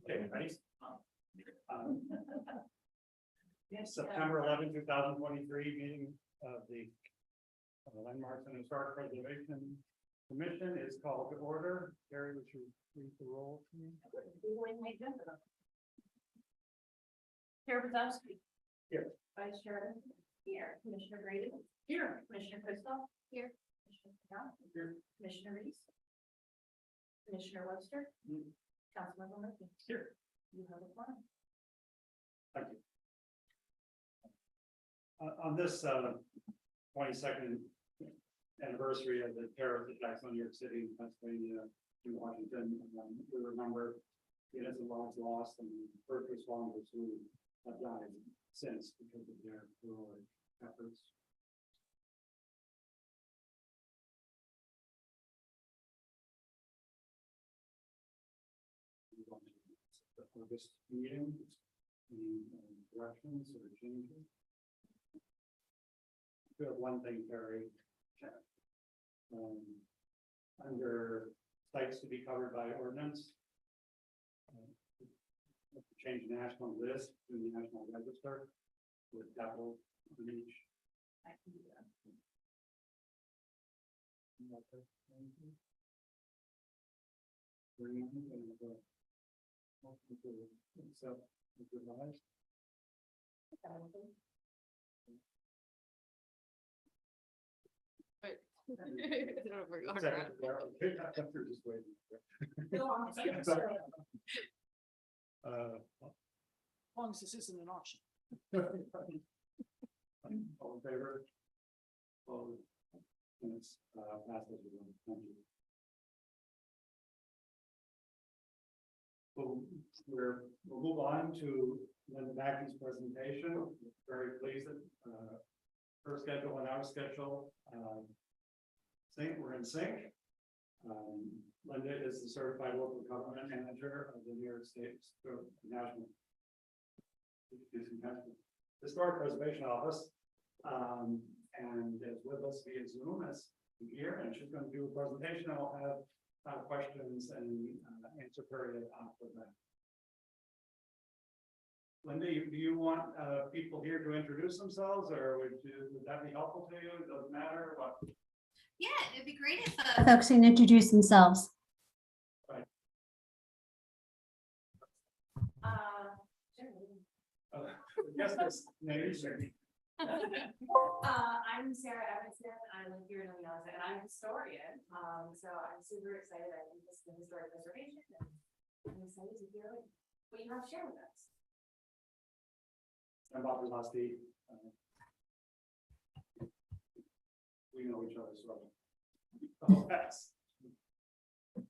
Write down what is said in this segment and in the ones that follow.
Okay, ready? September 11, 2023 meeting of the Landmarks and Historic Preservation Commission is called to order. Gary, would you read the roll? Chair Bozowski. Here. Vice Chair. Here. Commissioner Brady. Here. Commissioner Crystal. Here. Commissioner Scott. Here. Commissioner Reese. Commissioner Webster. Councilmember Murphy. Here. You have a forum. Thank you. On this 22nd anniversary of the terrorist attacks on New York City, Pennsylvania, and Washington, we remember innocent lives lost and first responders who have died since because of their heroic efforts. For this meeting, any directions or changes? We have one thing, Terry. Under sites to be covered by ordinance. Change the national list to the national register with capital on each. I can do that. As long as this isn't an auction. All in favor? Opposed? And it's passes with one. Thank you. We'll move on to Linda Mackey's presentation. Very pleased that her schedule and our schedule we're in sync. Linda is the certified local government manager of the New York State National Historic Preservation Office, and is with us via Zoom as here, and she's going to do a presentation. I'll have questions and answer period after that. Linda, do you want people here to introduce themselves, or would that be helpful to you? It doesn't matter what. Yeah, it'd be great if folks can introduce themselves. Yes, this name. I'm Sarah Evanston. I live here in Oneonta, and I'm a historian. So I'm super excited. I think this is historic preservation, and I'm excited to hear what you have to share with us. I'm Bob Rosati. We know each other, so.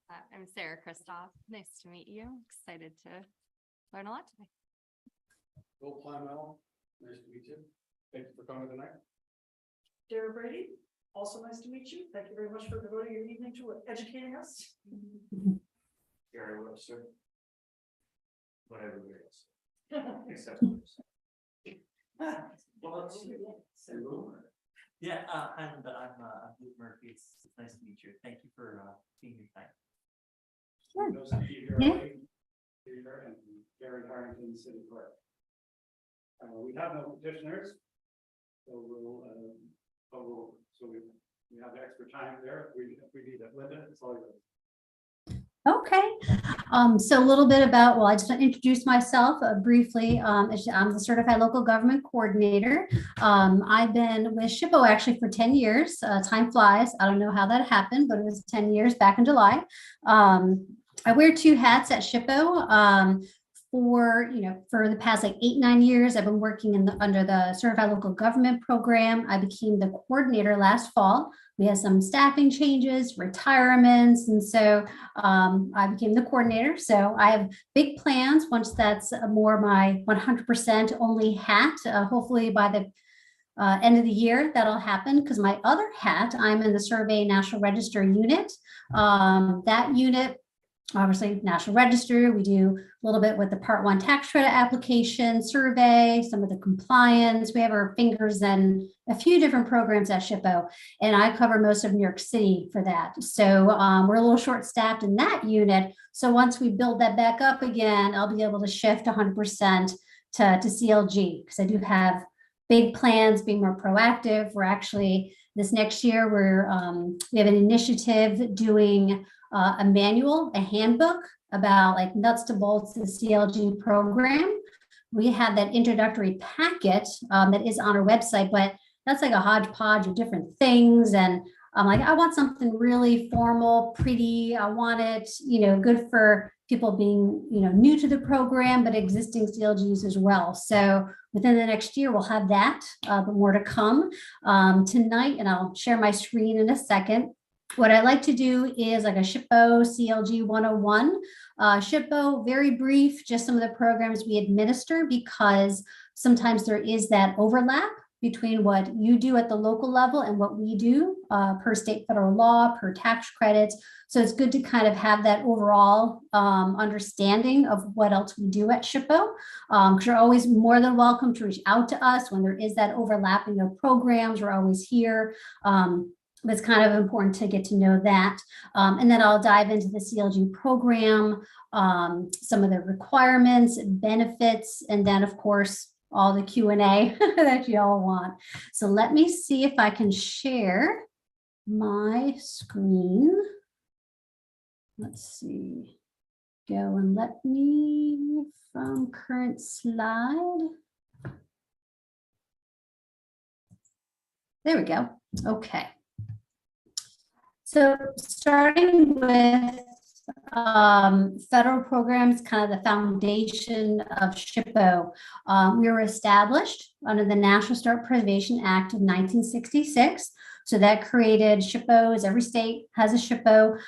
I'm Sarah Christoph. Nice to meet you. Excited to learn a lot today. Bill Plymell, nice to meet you. Thank you for coming tonight. Dara Brady, also nice to meet you. Thank you very much for devoting your evening to educating us. Gary Webster. What everybody else. Except Yeah, I'm Luke Murphy. It's nice to meet you. Thank you for being here tonight. Those of you here, Peter and Gary Harrington, City Clerk. We have no petitioners, so we have extra time there if we need it. Linda, it's all yours. Okay, so a little bit about, well, I just want to introduce myself briefly. I'm the Certified Local Government Coordinator. I've been with SHPO actually for 10 years. Time flies. I don't know how that happened, but it was 10 years back in July. I wear two hats at SHPO. For the past like 8-9 years, I've been working under the Certified Local Government Program. I became the coordinator last fall. We had some staffing changes, retirements, and so I became the coordinator. So I have big plans once that's more my 100% only hat. Hopefully by the end of the year that'll happen, because my other hat, I'm in the Survey National Register unit. That unit obviously National Register. We do a little bit with the Part 1 tax credit application survey, some of the compliance. We have our fingers in a few different programs at SHPO, and I cover most of New York City for that. So we're a little short staffed in that unit. So once we build that back up again, I'll be able to shift 100% to CLG, because I do have big plans, being more proactive. We're actually, this next year, we have an initiative doing a manual, a handbook about like nuts to bolts the CLG program. We have that introductory packet that is on our website, but that's like a hodgepodge of different things. And I'm like, I want something really formal, pretty. I want it, good for people being, new to the program, but existing CLGs as well. So within the next year, we'll have that, but more to come tonight. And I'll share my screen in a second. What I like to do is like a SHPO CLG 101. SHPO, very brief, just some of the programs we administer, because sometimes there is that overlap between what you do at the local level and what we do per state federal law, per tax credits. So it's good to kind of have that overall understanding of what else we do at SHPO. Because you're always more than welcome to reach out to us when there is that overlapping of programs. We're always here. But it's kind of important to get to know that. And then I'll dive into the CLG program, some of the requirements, benefits, and then of course, all the Q&A that you all want. So let me see if I can share my screen. Let's see. Go and let me from current slide. There we go. Okay. So starting with federal programs, kind of the foundation of SHPO. We were established under the National Historic Preservation Act of 1966. So that created SHPOs. Every state has a SHPO.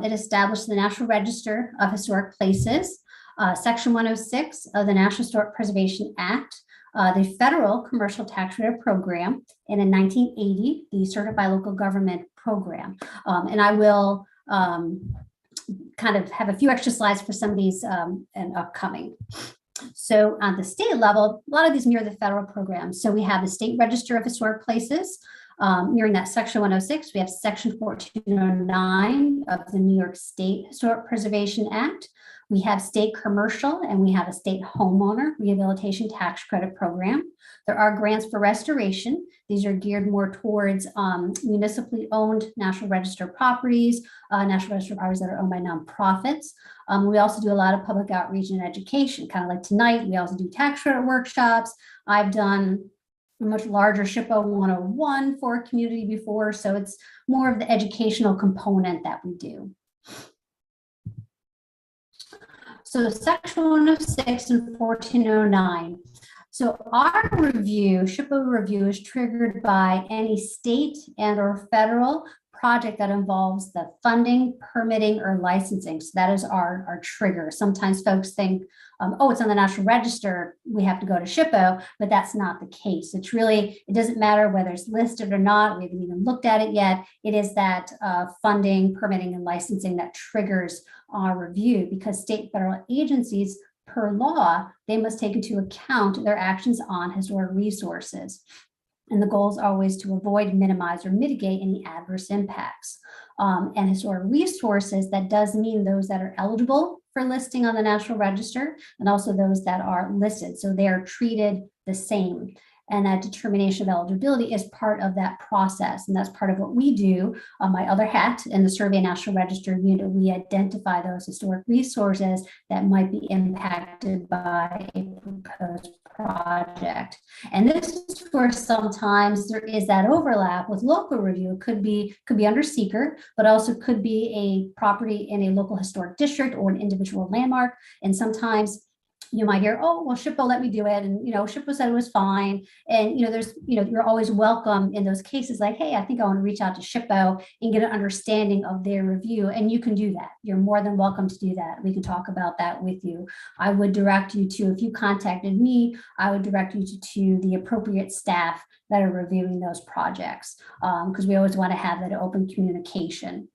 It established the National Register of Historic Places, Section 106 of the National Historic Preservation Act, the Federal Commercial Tax Credit Program, and in 1980, the Certified Local Government Program. And I will kind of have a few extra slides for some of these and upcoming. So on the state level, a lot of these mirror the federal programs. So we have the State Register of Historic Places. Mirroring that Section 106, we have Section 1409 of the New York State Historic Preservation Act. We have state commercial, and we have a state homeowner rehabilitation tax credit program. There are grants for restoration. These are geared more towards municipally owned National Register properties, National Register properties that are owned by nonprofits. We also do a lot of public outreach and education, kind of like tonight. We also do tax credit workshops. I've done a much larger SHPO 101 for a community before, so it's more of the educational component that we do. So Section 106 and 1409. So our review, SHPO review, is triggered by any state and or federal project that involves the funding, permitting, or licensing. So that is our trigger. Sometimes folks think, oh, it's on the National Register, we have to go to SHPO, but that's not the case. It's really, it doesn't matter whether it's listed or not. We haven't even looked at it yet. It is that funding, permitting, and licensing that triggers our review, because state federal agencies, per law, they must take into account their actions on historic resources. And the goal is always to avoid, minimize, or mitigate any adverse impacts. And historic resources, that does mean those that are eligible for listing on the National Register, and also those that are listed. So they are treated the same. And that determination of eligibility is part of that process. And that's part of what we do on my other hat in the Survey National Register unit. We identify those historic resources that might be impacted by a proposed project. And this is where sometimes there is that overlap with local review. It could be under seeker, but also could be a property in a local historic district or an individual landmark. And sometimes you might hear, oh, well, SHPO let me do it. And, SHPO said it was fine. And, you're always welcome in those cases like, hey, I think I want to reach out to SHPO and get an understanding of their review. And you can do that. You're more than welcome to do that. We can talk about that with you. I would direct you to, if you contacted me, I would direct you to the appropriate staff that are reviewing those projects, because we always want to have that open communication.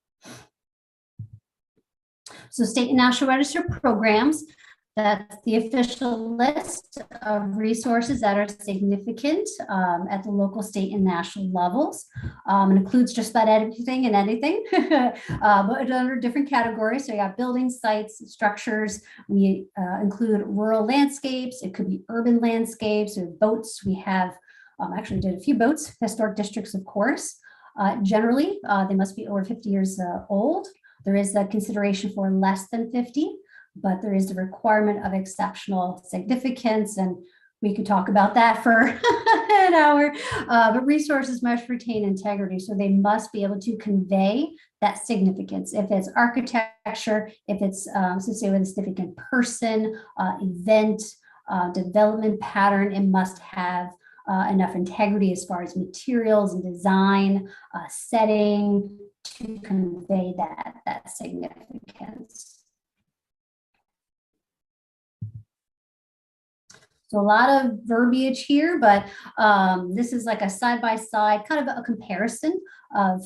So state and national register programs, that's the official list of resources that are significant at the local, state, and national levels. It includes just about everything and anything, but under different categories. So you got buildings, sites, structures. We include rural landscapes. It could be urban landscapes or boats. We have actually did a few boats, historic districts, of course. Generally, they must be over 50 years old. There is a consideration for less than 50, but there is the requirement of exceptional significance, and we could talk about that for an hour, but resources must retain integrity, so they must be able to convey that significance. If it's architecture, if it's associated with a significant person, event, development pattern, it must have enough integrity as far as materials and design, setting to convey that significance. So a lot of verbiage here, but this is like a side-by-side kind of a comparison of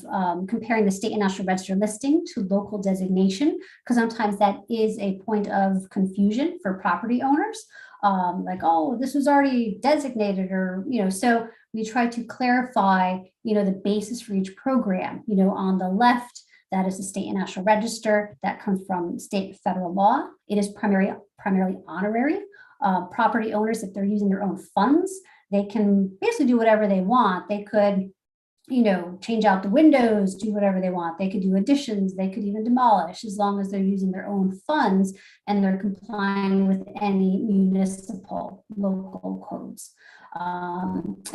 comparing the state and national register listing to local designation, because sometimes that is a point of confusion for property owners. Like, oh, this was already designated, or, so we try to clarify, the basis for each program. On the left, that is the state and national register that comes from state and federal law. It is primarily honorary. Property owners, if they're using their own funds, they can basically do whatever they want. They could, change out the windows, do whatever they want. They could do additions, they could even demolish, as long as they're using their own funds and they're complying with any municipal local codes.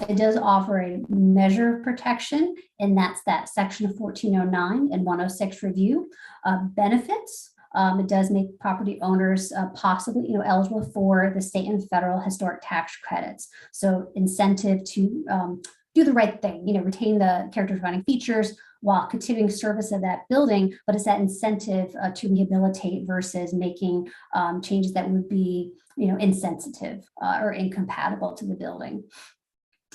It does offer a measure of protection, and that's that section of 1409 and 106 review. Benefits. It does make property owners possibly, eligible for the state and federal historic tax credits. So incentive to do the right thing, retain the character defining features while continuing service of that building, but it's that incentive to rehabilitate versus making changes that would be, insensitive or incompatible to the building.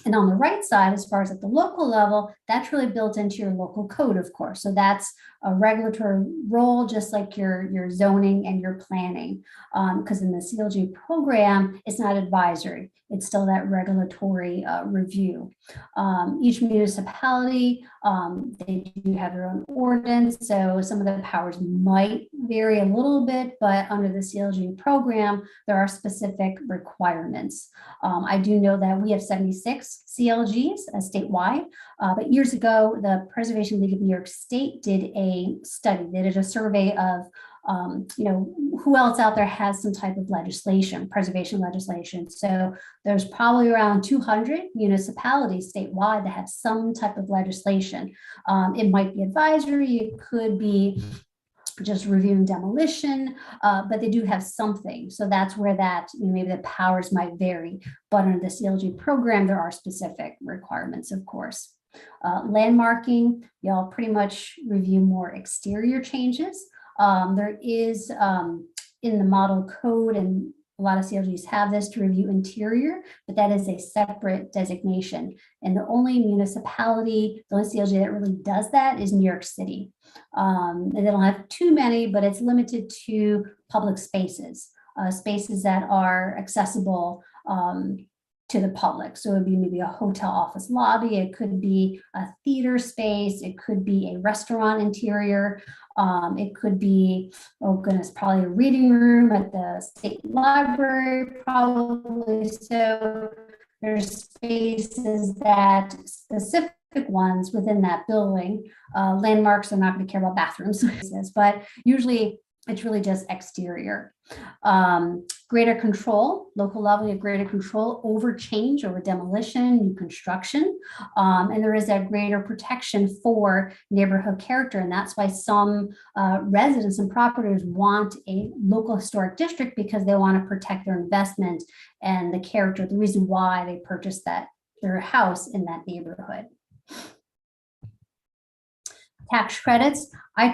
And on the right side, as far as at the local level, that's really built into your local code, of course. So that's a regulatory role, just like your zoning and your planning. Because in the CLG program, it's not advisory. It's still that regulatory review. Each municipality, they do have their own ordinance. So some of the powers might vary a little bit, but under the CLG program, there are specific requirements. I do know that we have 76 CLGs statewide, but years ago, the Preservation League of New York State did a study. They did a survey of, who else out there has some type of legislation, preservation legislation. So there's probably around 200 municipalities statewide that have some type of legislation. It might be advisory, it could be just reviewing demolition, but they do have something. So that's where that, maybe the powers might vary. But under the CLG program, there are specific requirements, of course. Landmarking, y'all pretty much review more exterior changes. There is in the model code, and a lot of CLGs have this, to review interior, but that is a separate designation. And the only municipality, the only CLG that really does that is New York City. And they don't have too many, but it's limited to public spaces, spaces that are accessible to the public. So it would be maybe a hotel office lobby, it could be a theater space, it could be a restaurant interior, it could be, oh goodness, probably a reading room at the state library, probably. So there's spaces that specific ones within that building. Landmarks are not going to care about bathrooms, but usually it's really just exterior. Greater control, local level, you have greater control over change, over demolition, new construction. And there is that greater protection for neighborhood character. And that's why some residents and properties want a local historic district, because they want to protect their investment and the character, the reason why they purchased their house in that neighborhood. Tax credits. There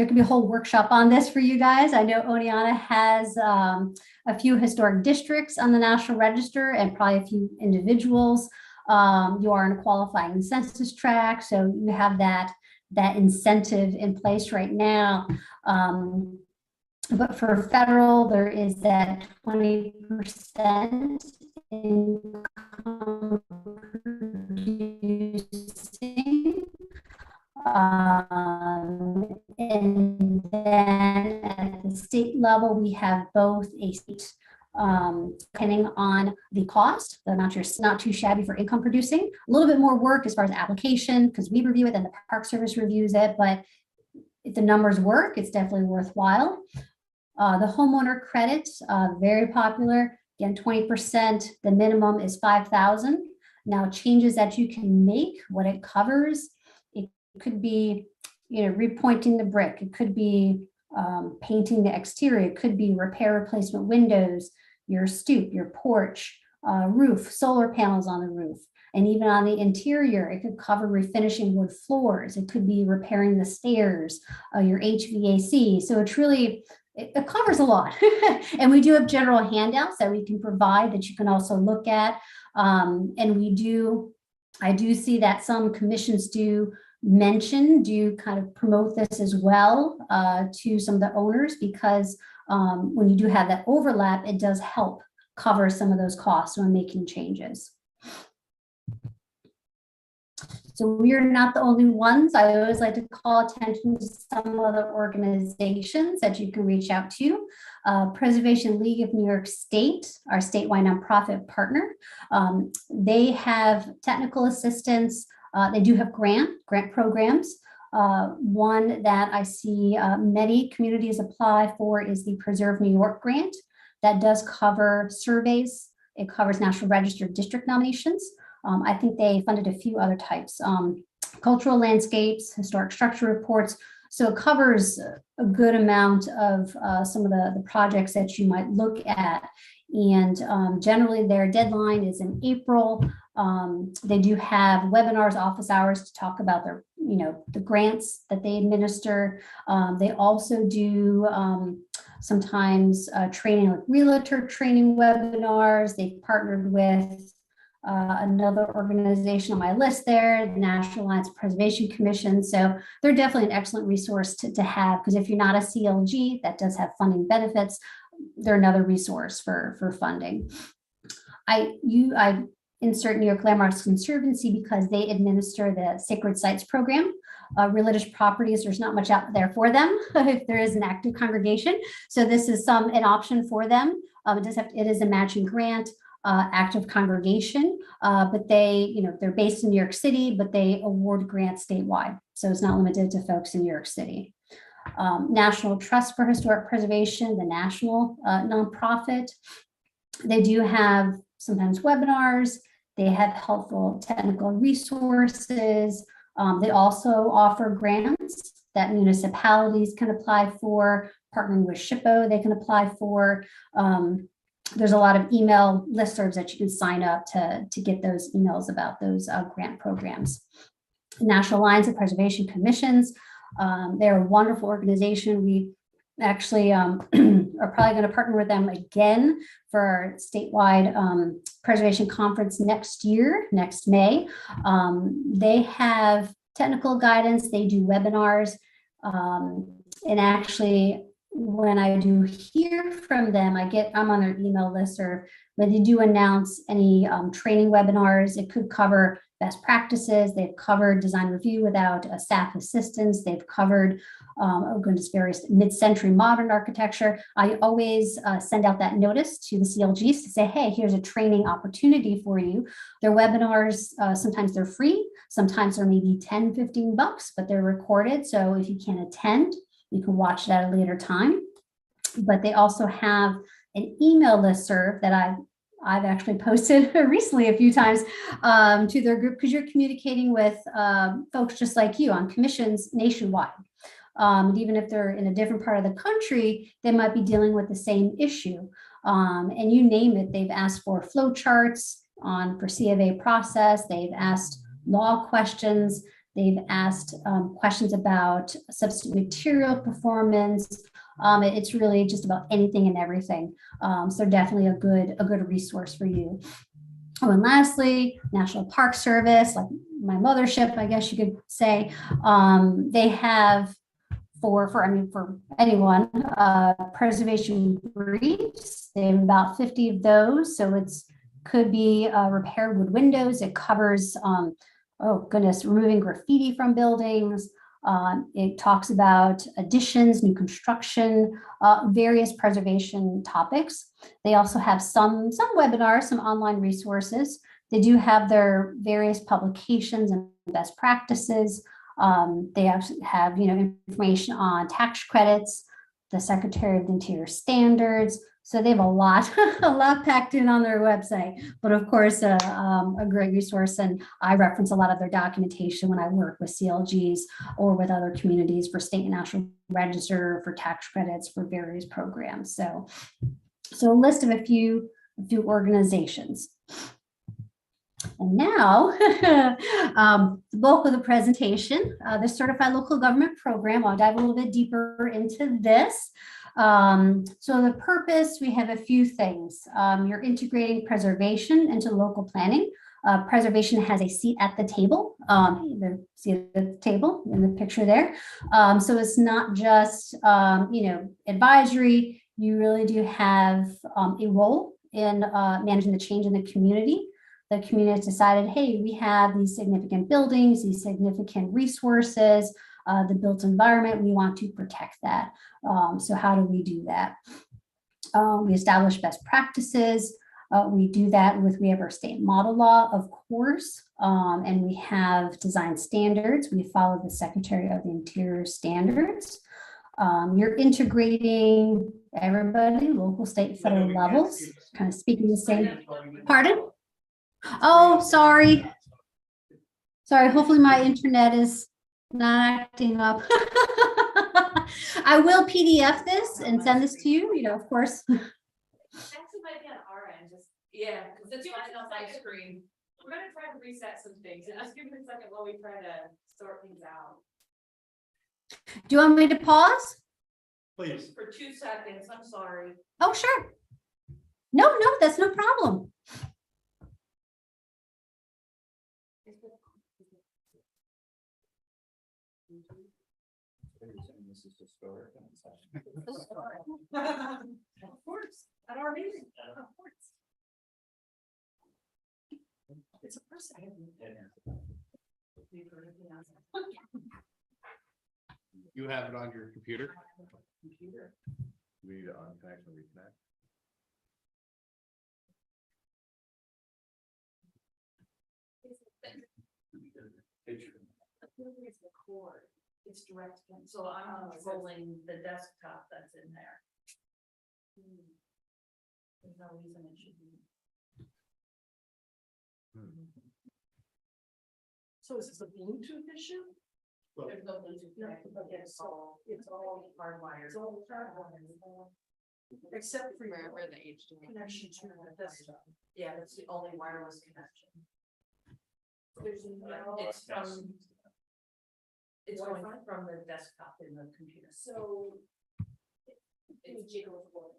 could be a whole workshop on this for you guys. I know Oneonta has a few historic districts on the National Register and probably a few individuals. You are in a qualifying census tract, so you have that incentive in place right now. But for federal, there is that 20% income producing. And then at the state level, we have both a state, depending on the cost, the amount you're not too shabby for income producing, a little bit more work as far as application, because we review it and the Park Service reviews it, but if the numbers work, it's definitely worthwhile. The homeowner credit, very popular. Again, 20%, the minimum is 5,000. Now changes that you can make, what it covers, it could be, repointing the brick. It could be painting the exterior. It could be repair replacement windows, your stoop, your porch, roof, solar panels on the roof. And even on the interior, it could cover refinishing wood floors. It could be repairing the stairs, your HVAC. So it's really, it covers a lot. And we do have general handouts that we can provide that you can also look at. And I do see that some commissions do kind of promote this as well to some of the owners, because when you do have that overlap, it does help cover some of those costs when making changes. So we are not the only ones. I always like to call attention to some other organizations that you can reach out to. Preservation League of New York State, our statewide nonprofit partner. They have technical assistance. They do have grant programs. One that I see many communities apply for is the Preserve New York grant. That does cover surveys. It covers National Register District nominations. I think they funded a few other types, cultural landscapes, historic structure reports. So it covers a good amount of some of the projects that you might look at. And generally their deadline is in April. They do have webinars, office hours to talk about their, the grants that they administer. They also do sometimes training, like realtor training webinars. They've partnered with another organization on my list there, the National Alliance Preservation Commission. So they're definitely an excellent resource to have, because if you're not a CLG, that does have funding benefits. They're another resource for funding. I insert New York Landmarks Conservancy because they administer the Sacred Sites program. Religious properties, there's not much out there for them if there is an active congregation. So this is an option for them. It is a matching grant. Active congregation, but they're based in New York City, but they award grants statewide. So it's not limited to folks in New York City. National Trust for Historic Preservation, the national nonprofit. They do have sometimes webinars. They have helpful technical resources. They also offer grants that municipalities can apply for, partnering with SHPO, they can apply for. There's a lot of email listservs that you can sign up to get those emails about those grant programs. National Alliance of Preservation Commissions, they're a wonderful organization. We actually are probably going to partner with them again for our statewide preservation conference next May. They have technical guidance, they do webinars, and actually, when I do hear from them, I'm on their email listserv, but they do announce any training webinars. It could cover best practices. They've covered design review without staff assistance. They've covered various mid-century modern architecture. I always send out that notice to the CLGs to say, hey, here's a training opportunity for you. Their webinars, sometimes they're free. Sometimes they're maybe 10, 15 bucks, but they're recorded. So if you can't attend, you can watch it at a later time. But they also have an email listserv that I've actually posted recently a few times to their group, because you're communicating with folks just like you on commissions nationwide. Even if they're in a different part of the country, they might be dealing with the same issue. And you name it, they've asked for flow charts for C of A process. They've asked law questions. They've asked questions about substitute material performance. It's really just about anything and everything. So definitely a good resource for you. Oh, and lastly, National Park Service, like my mothership, I guess you could say, they have for anyone, preservation briefs. They have about 50 of those. So it's could be repaired wood windows. It covers, oh goodness, removing graffiti from buildings. It talks about additions, new construction, various preservation topics. They also have some webinars, some online resources. They do have their various publications and best practices. They actually have, information on tax credits, the Secretary of the Interior standards. So they have a lot, a lot packed in on their website, but of course, a great resource. And I reference a lot of their documentation when I work with CLGs or with other communities for state and national register, for tax credits, for various programs. So a list of a few organizations. And now, the bulk of the presentation, the Certified Local Government Program. I'll dive a little bit deeper into this. So the purpose, we have a few things. You're integrating preservation into local planning. Preservation has a seat at the table, the seat at the table in the picture there. So it's not just, advisory. You really do have a role in managing the change in the community. The community has decided, hey, we have these significant buildings, these significant resources, the built environment, we want to protect that. So how do we do that? We establish best practices. We do that we have our state model law, of course, and we have design standards. We follow the Secretary of the Interior standards. You're integrating everybody, local, state, federal levels, kind of speaking the same. Pardon? Oh, sorry. Sorry, hopefully my internet is not acting up. I will PDF this and send this to you, of course. Actually might be on our end, because it's fine on my screen. We're gonna try to reset some things, and just give me a second while we try to sort things out. Do you want me to pause? Please. For 2 seconds, I'm sorry. Oh, sure. No, that's no problem. This is historic. Of course, at our meeting, of course. It's a person. You have it on your computer? We unconnect and reconnect. It's the cord. It's direct, so I'm controlling the desktop that's in there. There's no reason it should be. So is this a Bluetooth issue? There's no Bluetooth connected, Okay, it's all hardwired. It's all hardwired. Except for your Where the HDMI. connection to the desktop. Yeah, that's the only wireless connection. There's no, It's going from the desktop in the computer. so, It's jiggles for.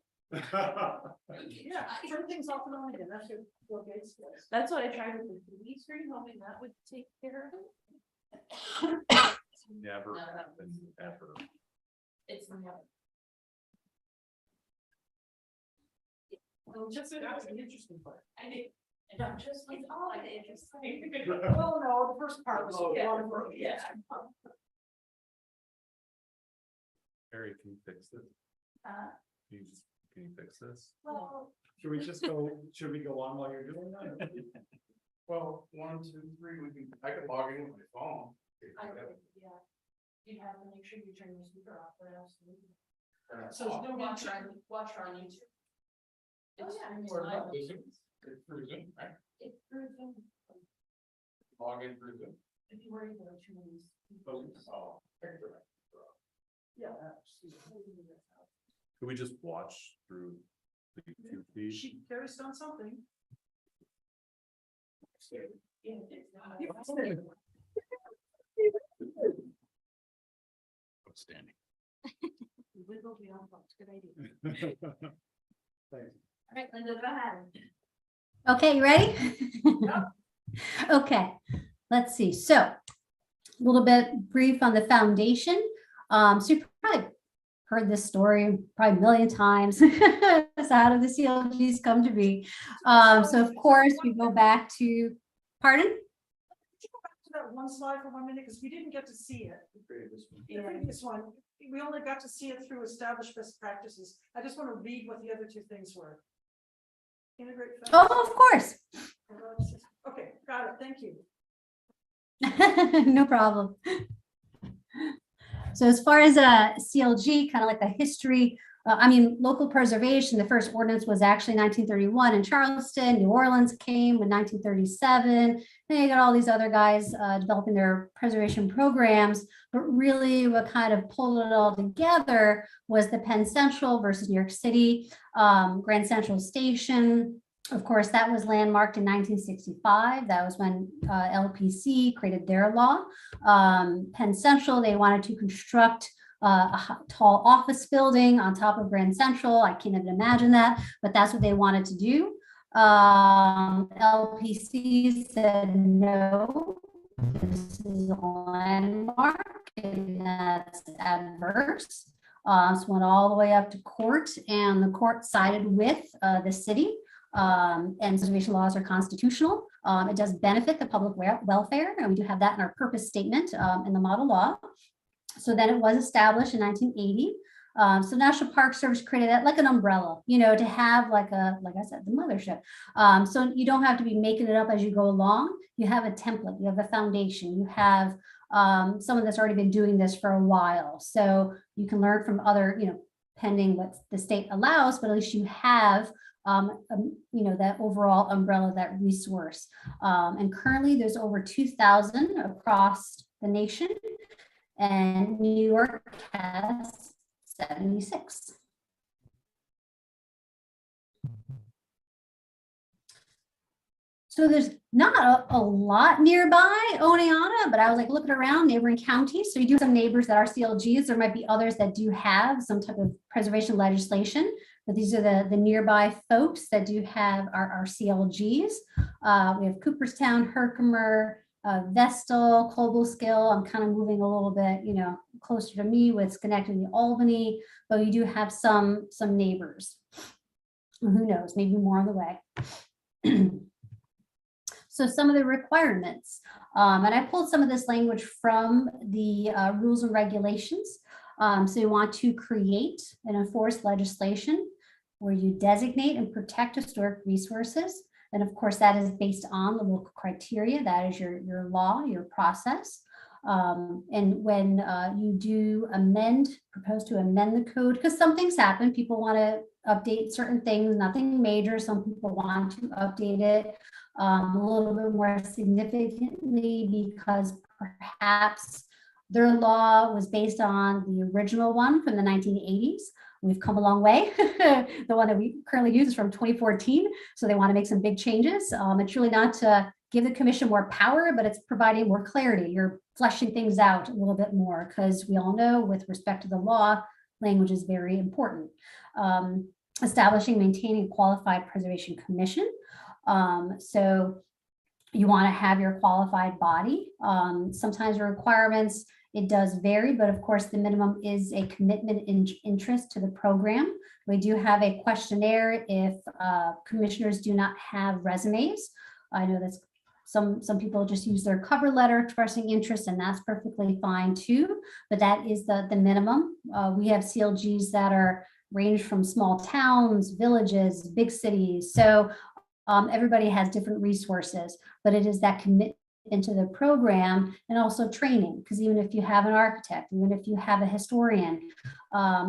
yeah, turn things off and on again, that's what Gates does. That's what I tried with the TV screen, hoping that would take care of it. Never No, that happens, ever. It's not. Well, just, that's the interesting part. I did. And I'm just like, oh, I did interesting. Well, no, the first part was. Yeah. Harry, can you fix this? Can you fix this? Well, Should we go on while you're doing that? Well, 1, 2, 3, I could log in with my phone. yeah. You have to make sure you turn your speaker off, but absolutely. So there's no Watch her on YouTube. Oh, yeah. It's Or fine. not, Zoom. It's through Zoom, right? It's through Zoom. Log in through Zoom. If you were able to use. Oh, I can do it. Yeah. Could we just watch through the YouTube feed? Carrie's done something. Outstanding. Wiggle beyond box, good idea. Thanks. All right, Linda, go ahead. Okay, you ready? Okay, let's see. So a little bit brief on the foundation. So you probably heard this story probably a million times. So how did the CLGs come to be? So of course, we go back to, pardon? Could you go back to that one slide for 1 minute, because we didn't get to see it. The previous one, we only got to see it through established best practices. I just want to read what the other two things were. Integrate. Oh, of course. Okay, got it, thank you. No problem. So as far as CLG, kind of like the history, local preservation, the first ordinance was actually 1931 in Charleston. New Orleans came in 1937. Then you got all these other guys developing their preservation programs. But really what kind of pulled it all together was the Penn Central versus New York City, Grand Central Station. Of course, that was landmarked in 1965. That was when LPC created their law. Penn Central, they wanted to construct tall office building on top of Grand Central. I can't even imagine that, but that's what they wanted to do. LPC said no, this is a landmark and that's adverse. So went all the way up to court, and the court sided with the city. And preservation laws are constitutional. It does benefit the public welfare, and we do have that in our purpose statement in the model law. So then it was established in 1980. So National Park Service created that like an umbrella, to have like I said, the mothership. So you don't have to be making it up as you go along. You have a template, you have a foundation, you have someone that's already been doing this for a while. So you can learn from other, pending what the state allows, but at least you have that overall umbrella, that resource. And currently there's over 2,000 across the nation, and New York has 76. So there's not a lot nearby Oneonta, but I was like looking around neighboring counties. So you do have some neighbors that are CLGs. There might be others that do have some type of preservation legislation, but these are the nearby folks that do have our CLGs. We have Cooperstown, Herkimer, Vestal, Cobleskill. I'm kind of moving a little bit, closer to me with Schenectady, Albany, but we do have some neighbors. Who knows, maybe more on the way. So some of the requirements, and I pulled some of this language from the rules and regulations. So you want to create and enforce legislation where you designate and protect historic resources. And of course, that is based on the local criteria. That is your law, your process. And when you do propose to amend the code, because some things happen, people want to update certain things, nothing major. Some people want to update it a little bit more significantly because perhaps their law was based on the original one from the 1980s. We've come a long way. The one that we currently use is from 2014. So they want to make some big changes. It's really not to give the commission more power, but it's providing more clarity. You're fleshing things out a little bit more because we all know with respect to the law, language is very important. Establishing, maintaining a qualified preservation commission. So you want to have your qualified body. Sometimes the requirements, it does vary, but of course the minimum is a commitment in interest to the program. We do have a questionnaire if commissioners do not have resumes. I know that's some people just use their cover letter expressing interest, and that's perfectly fine too, but that is the minimum. We have CLGs that are range from small towns, villages, big cities. So everybody has different resources, but it is that commitment into the program and also training, because even if you have an architect, even if you have a historian,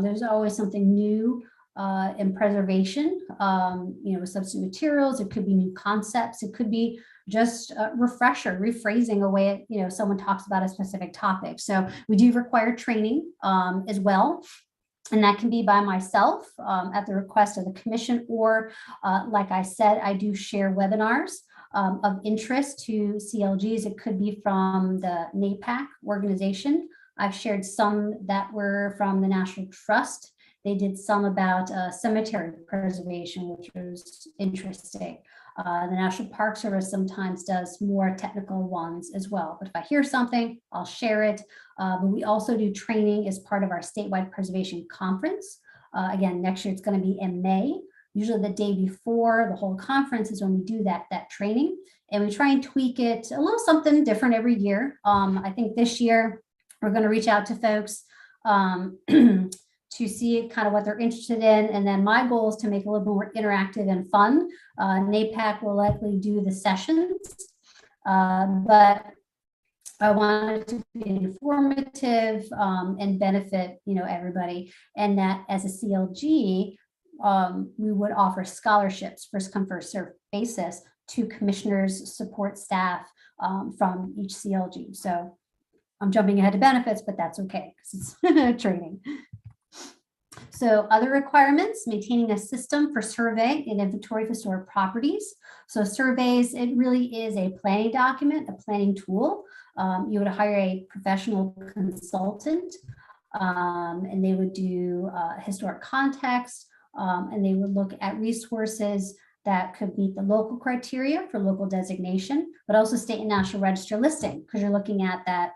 there's always something new in preservation, with substitute materials. It could be new concepts. It could be just a refresher, rephrasing a way, someone talks about a specific topic. So we do require training as well. And that can be by myself at the request of the commission, or like I said, I do share webinars of interest to CLGs. It could be from the NAPAC organization. I've shared some that were from the National Trust. They did some about cemetery preservation, which was interesting. The National Park Service sometimes does more technical ones as well. But if I hear something, I'll share it. But we also do training as part of our statewide preservation conference. Again, next year it's going to be in May. Usually the day before the whole conference is when we do that training. And we try and tweak it a little something different every year. I think this year we're going to reach out to folks to see kind of what they're interested in. And then my goal is to make it a little more interactive and fun. NAPAC will likely do the sessions, but I want it to be informative and benefit, everybody. And that as a CLG, we would offer scholarships, first come, first serve basis to commissioners, support staff from each CLG. So I'm jumping ahead to benefits, but that's okay because it's training. So other requirements, maintaining a system for survey and inventory of historic properties. So surveys, it really is a planning document, a planning tool. You would hire a professional consultant and they would do historic context and they would look at resources that could meet the local criteria for local designation, but also state and national register listing, because you're looking at that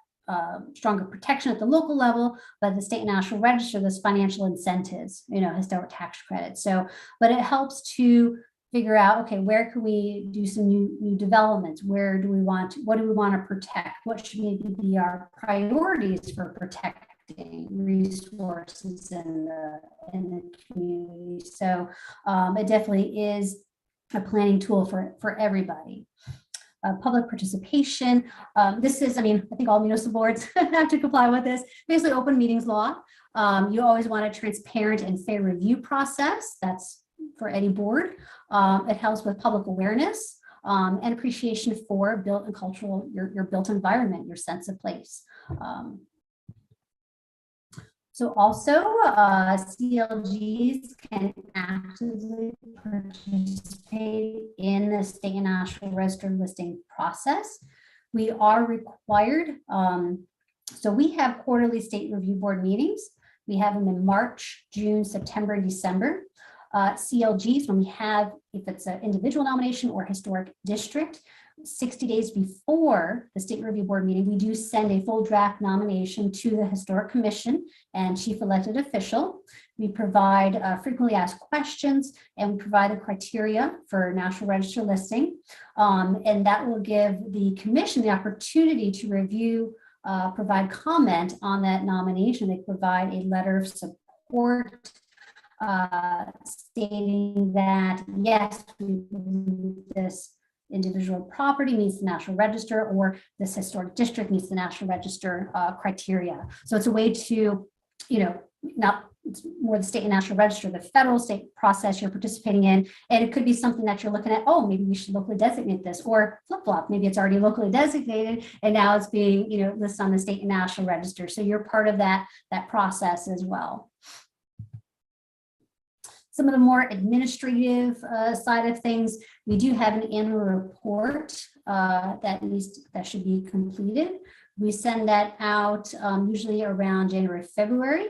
stronger protection at the local level, but the state and national register, there's financial incentives, historic tax credits. So, but it helps to figure out, okay, where can we do some new developments? What do we want to protect? What should maybe be our priorities for protecting resources in the community? So it definitely is a planning tool for everybody. Public participation. This is, I think all municipal boards have to comply with this. Basically, open meetings law. You always want a transparent and fair review process. That's for any board. It helps with public awareness and appreciation for built and cultural, your built environment, your sense of place. So also CLGs can actively participate in the state and national register listing process. We are required, so we have quarterly state review board meetings. We have them in March, June, September, and December. CLGs, when we have, if it's an individual nomination or historic district, 60 days before the state review board meeting, we do send a full draft nomination to the Historic Commission and chief elected official. We provide frequently asked questions and we provide the criteria for national register listing. And that will give the commission the opportunity to review, provide comment on that nomination. They provide a letter of support stating that, yes, we believe this individual property meets the national register or this historic district meets the national register criteria. So it's a way to, not it's more the state and national register, the federal state process you're participating in. And it could be something that you're looking at, oh, maybe we should locally designate this, or flip-flop, maybe it's already locally designated and now it's being, listed on the state and national register. So you're part of that process as well. Some of the more administrative side of things, we do have an annual report that should be completed. We send that out usually around January, February,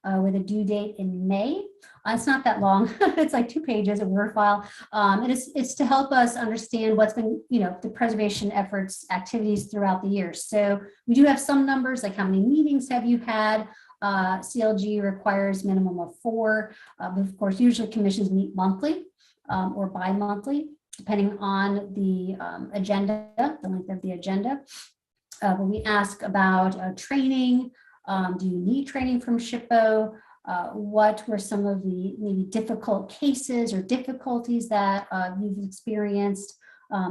with a due date in May. It's not that long. It's like 2 pages, a Word file. And it's to help us understand what's been, the preservation efforts, activities throughout the year. So we do have some numbers, like how many meetings have you had? CLG requires minimum of 4, but of course, usually commissions meet monthly or bi-monthly, depending on the agenda, the length of the agenda. But we ask about training. Do you need training from SHPO? What were some of the maybe difficult cases or difficulties that you've experienced?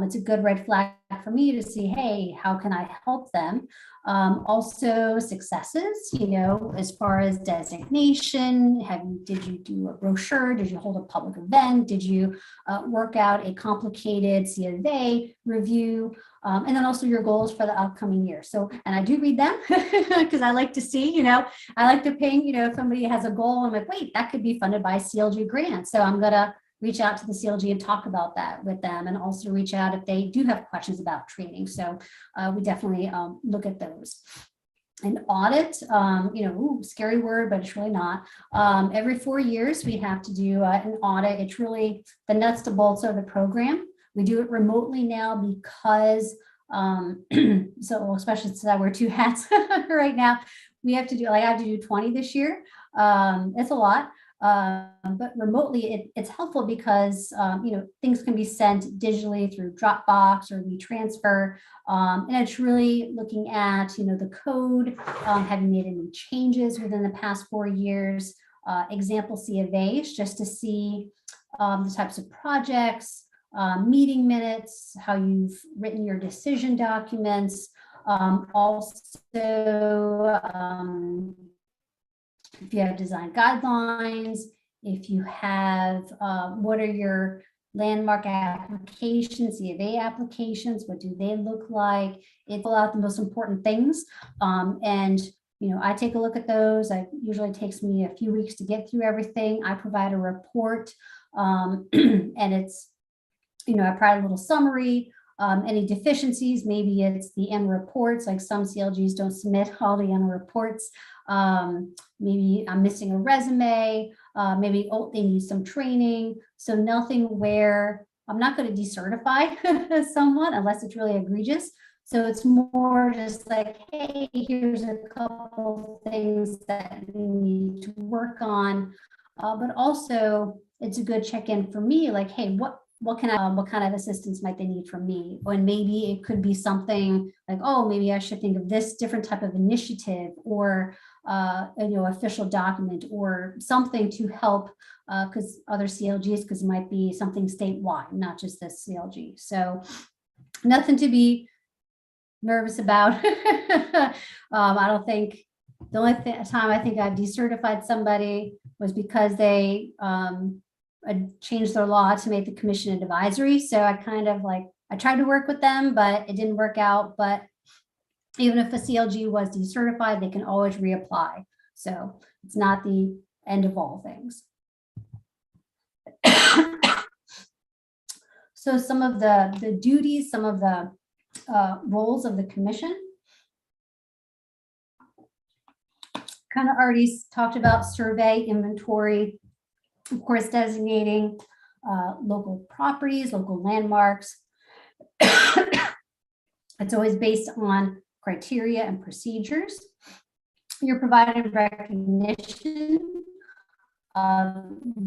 It's a good red flag for me to see, hey, how can I help them? Also successes, as far as designation, did you do a brochure? Did you hold a public event? Did you work out a complicated C&A review? And then also your goals for the upcoming year. So, and I do read them because I like to see, I like to ping, if somebody has a goal, I'm like, wait, that could be funded by CLG grant. So I'm gonna reach out to the CLG and talk about that with them, and also reach out if they do have questions about training. So we definitely look at those. An audit, scary word, but it's really not. Every 4 years, we have to do an audit. It's really the nuts to bolts of the program. We do it remotely now because, so especially since I wear two hats right now, we have to do, like I have to do 20 this year. It's a lot. But remotely, it's helpful because, things can be sent digitally through Dropbox or WeTransfer. And it's really looking at, the code, have you made any changes within the past 4 years? Example C of A's, just to see the types of projects, meeting minutes, how you've written your decision documents. Also, if you have design guidelines, if you have, what are your landmark applications, C of A applications, what do they look like? It pull out the most important things. And I take a look at those. It usually takes me a few weeks to get through everything. I provide a report, and it's, I provide a little summary. Any deficiencies, maybe it's the end reports, like some CLGs don't submit all the end reports. Maybe I'm missing a resume, maybe they need some training. So nothing where I'm not going to decertify someone unless it's really egregious. So it's more just like, hey, here's a couple things that we need to work on. But also it's a good check-in for me, like, hey, what kind of assistance might they need from me? And maybe it could be something like, oh, maybe I should think of this different type of initiative or, official document or something to help, because other CLGs, because it might be something statewide, not just this CLG. So nothing to be nervous about. I don't think the only time I think I've decertified somebody was because they, changed their law to make the commission an advisory. So I I tried to work with them, but it didn't work out. But even if a CLG was decertified, they can always reapply. So it's not the end of all things. So some of the duties, some of the roles of the commission. Kind of already talked about survey, inventory, of course, designating local properties, local landmarks. It's always based on criteria and procedures. You're providing recognition of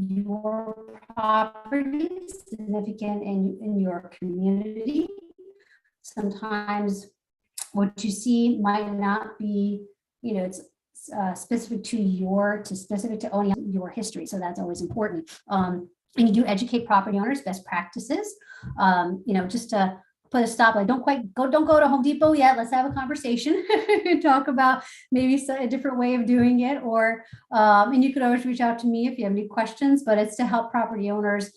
your properties significant in your community. Sometimes what you see might not be, it's specific to owning your history. So that's always important. And you do educate property owners, best practices, just to put a stop, like don't go to Home Depot yet. Let's have a conversation and talk about maybe a different way of doing it. Or, and you could always reach out to me if you have any questions, but it's to help property owners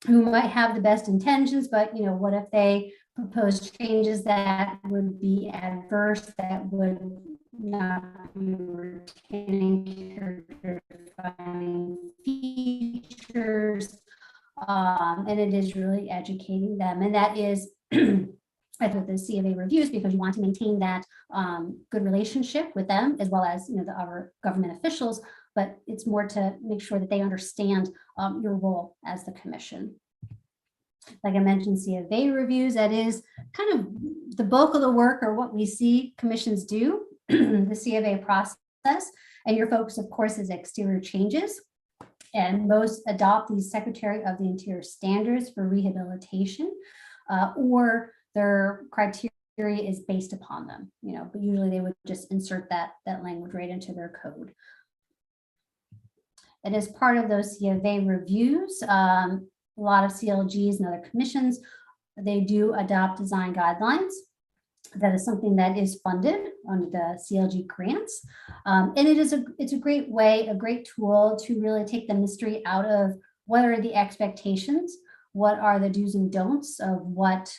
who might have the best intentions, but what if they propose changes that would be adverse, that would not be retaining character defining features, and it is really educating them, and that is I think the C of A reviews, because you want to maintain that good relationship with them as well as the other government officials, but it's more to make sure that they understand your role as the commission. Like I mentioned, C of A reviews, that is kind of the bulk of the work, or what we see commissions do. The C of A process, and your focus, of course, is exterior changes, and most adopt these Secretary of the Interior standards for rehabilitation, or their criteria is based upon them, but usually they would just insert that language right into their code. And as part of those C of A reviews, a lot of CLGs and other commissions, they do adopt design guidelines. That is something that is funded under the CLG grants. And it's a great way, a great tool to really take the mystery out of what are the expectations, what are the do's and don'ts of what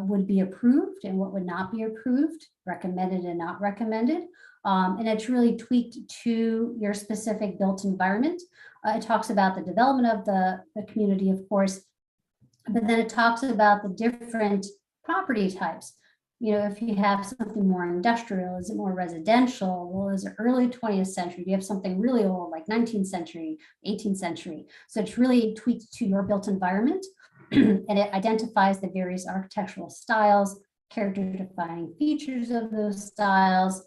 would be approved and what would not be approved, recommended and not recommended. And it's really tweaked to your specific built environment. It talks about the development of the community, of course, but then it talks about the different property types. If you have something more industrial, is it more residential? Well, is it early 20th century? Do you have something really old, like 19th century, 18th century? So it's really tweaked to your built environment. And it identifies the various architectural styles, character defining features of those styles.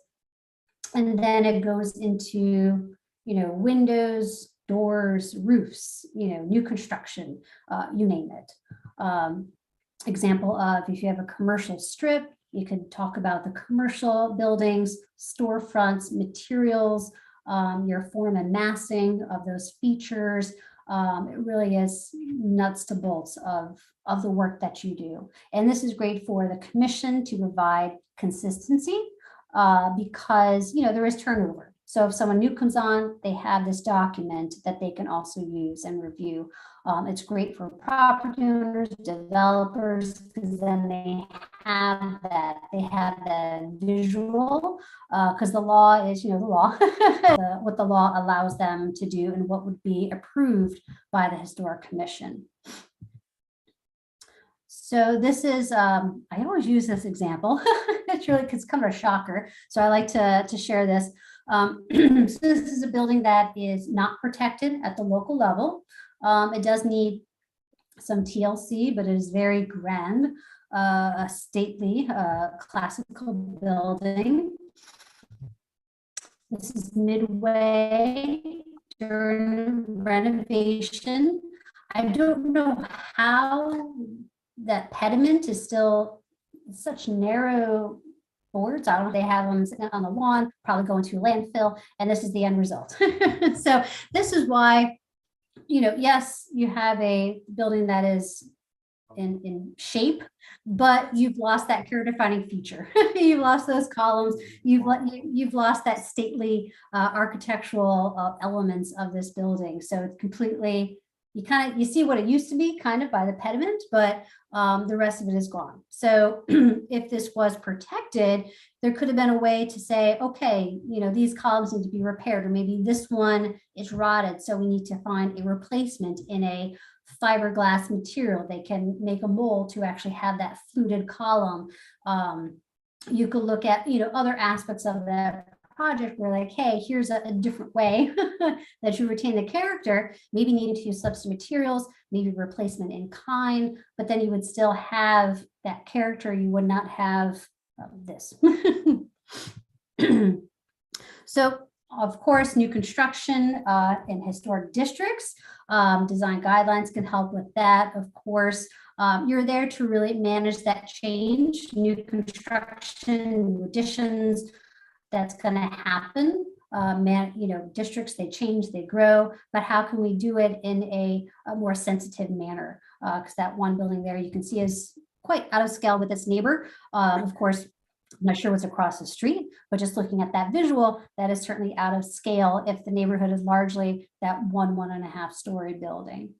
And then it goes into, windows, doors, roofs, new construction, you name it. Example of if you have a commercial strip, you could talk about the commercial buildings, storefronts, materials, your form and massing of those features. It really is nuts to bolts of the work that you do. And this is great for the commission to provide consistency because, there is turnover. So if someone new comes on, they have this document that they can also use and review. It's great for property owners, developers, because then they have that visual, because the law is, the law, what the law allows them to do and what would be approved by the Historic Commission. So this is, I always use this example. It's kind of a shocker. So I like to share this. So this is a building that is not protected at the local level. It does need some TLC, but it is very grand, a stately, classical building. This is midway during renovation. I don't know how that pediment is still such narrow boards. I don't know if they have them sitting on the lawn, probably going to a landfill, and this is the end result. So this is why, yes, you have a building that is in shape, but you've lost that character defining feature. You've lost those columns. You've lost that stately architectural elements of this building. So it's completely, you see what it used to be kind of by the pediment, but the rest of it is gone. So if this was protected, there could have been a way to say, okay, these columns need to be repaired, or maybe this one is rotted, so we need to find a replacement in a fiberglass material. They can make a mold to actually have that fluted column. You could look at, other aspects of that project where like, hey, here's a different way that you retain the character, maybe needing to use substitute materials, maybe replacement in kind, but then you would still have that character. You would not have this. So of course, new construction in historic districts, design guidelines can help with that. Of course, you're there to really manage that change, new construction, new additions, that's going to happen. Districts, they change, they grow, but how can we do it in a more sensitive manner? Because that one building there you can see is quite out of scale with its neighbor. Of course, I'm not sure what's across the street, but just looking at that visual, that is certainly out of scale if the neighborhood is largely that 1.5 story building.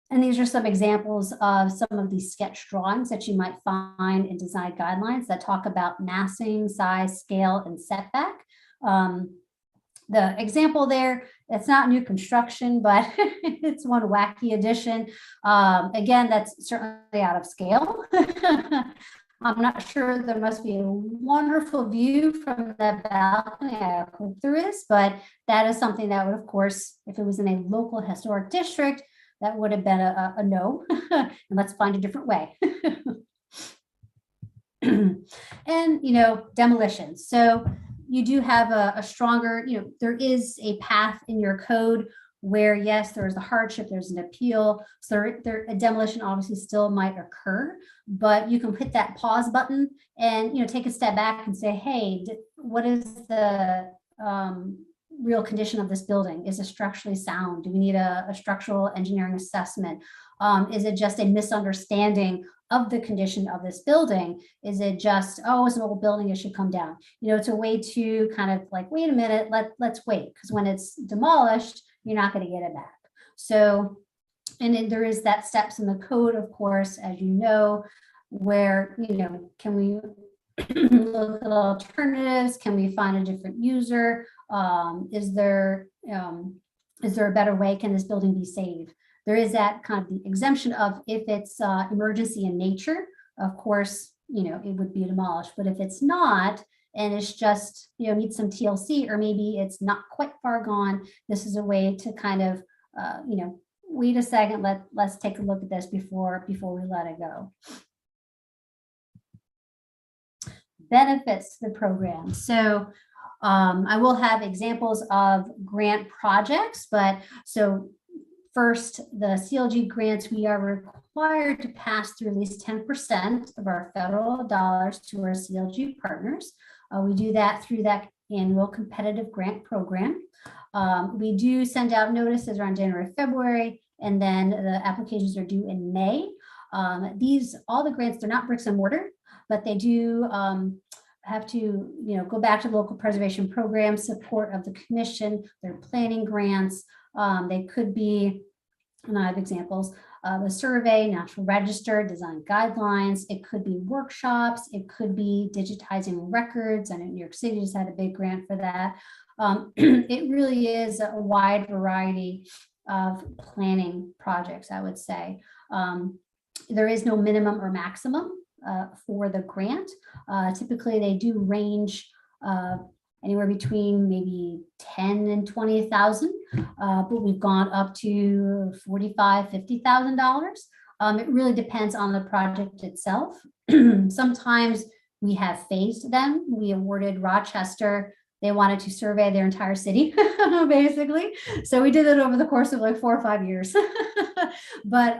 And these are some examples of some of these sketch drawings that you might find in design guidelines that talk about massing, size, scale, and setback. The example there, it's not new construction, but it's one wacky addition. Again, that's certainly out of scale. I'm not sure, there must be a wonderful view from the balcony. I hope there is, but that is something that would, of course, if it was in a local historic district, that would have been a no, and let's find a different way. And, demolition. So you do have a stronger, there is a path in your code where, yes, there's a hardship, there's an appeal. So a demolition obviously still might occur, but you can hit that pause button and, take a step back and say, hey, what is the real condition of this building? Is it structurally sound? Do we need a structural engineering assessment? Is it just a misunderstanding of the condition of this building? Is it just, oh, it's an old building, it should come down? It's a way to kind of like, wait a minute, let's wait, because when it's demolished, you're not going to get it back. So, and then there is that steps in the code, of course, as you know, where, can we look at alternatives? Can we find a different user? Is there a better way? Can this building be saved? There is that kind of the exemption of if it's emergency in nature, of course, it would be demolished. But if it's not, and it's just, needs some TLC, or maybe it's not quite far gone, this is a way to kind of, wait a second, let's take a look at this before we let it go. Benefits to the program. So I will have examples of grant projects, but so first, the CLG grants, we are required to pass through at least 10% of our federal dollars to our CLG partners. We do that through that annual competitive grant program. We do send out notices around January, February, and then the applications are due in May. All the grants, they're not bricks and mortar, but they do have to, go back to the local preservation program, support of the commission, their planning grants. They could be, and I have examples, the survey, National Register, design guidelines. It could be workshops. It could be digitizing records. I know New York City just had a big grant for that. It really is a wide variety of planning projects, I would say. There is no minimum or maximum for the grant. Typically, they do range anywhere between maybe 10 and 20,000, but we've gone up to $45,000, $50,000. It really depends on the project itself. Sometimes we have phased them. We awarded Rochester. They wanted to survey their entire city, basically. So we did it over the course of like 4 or 5 years. But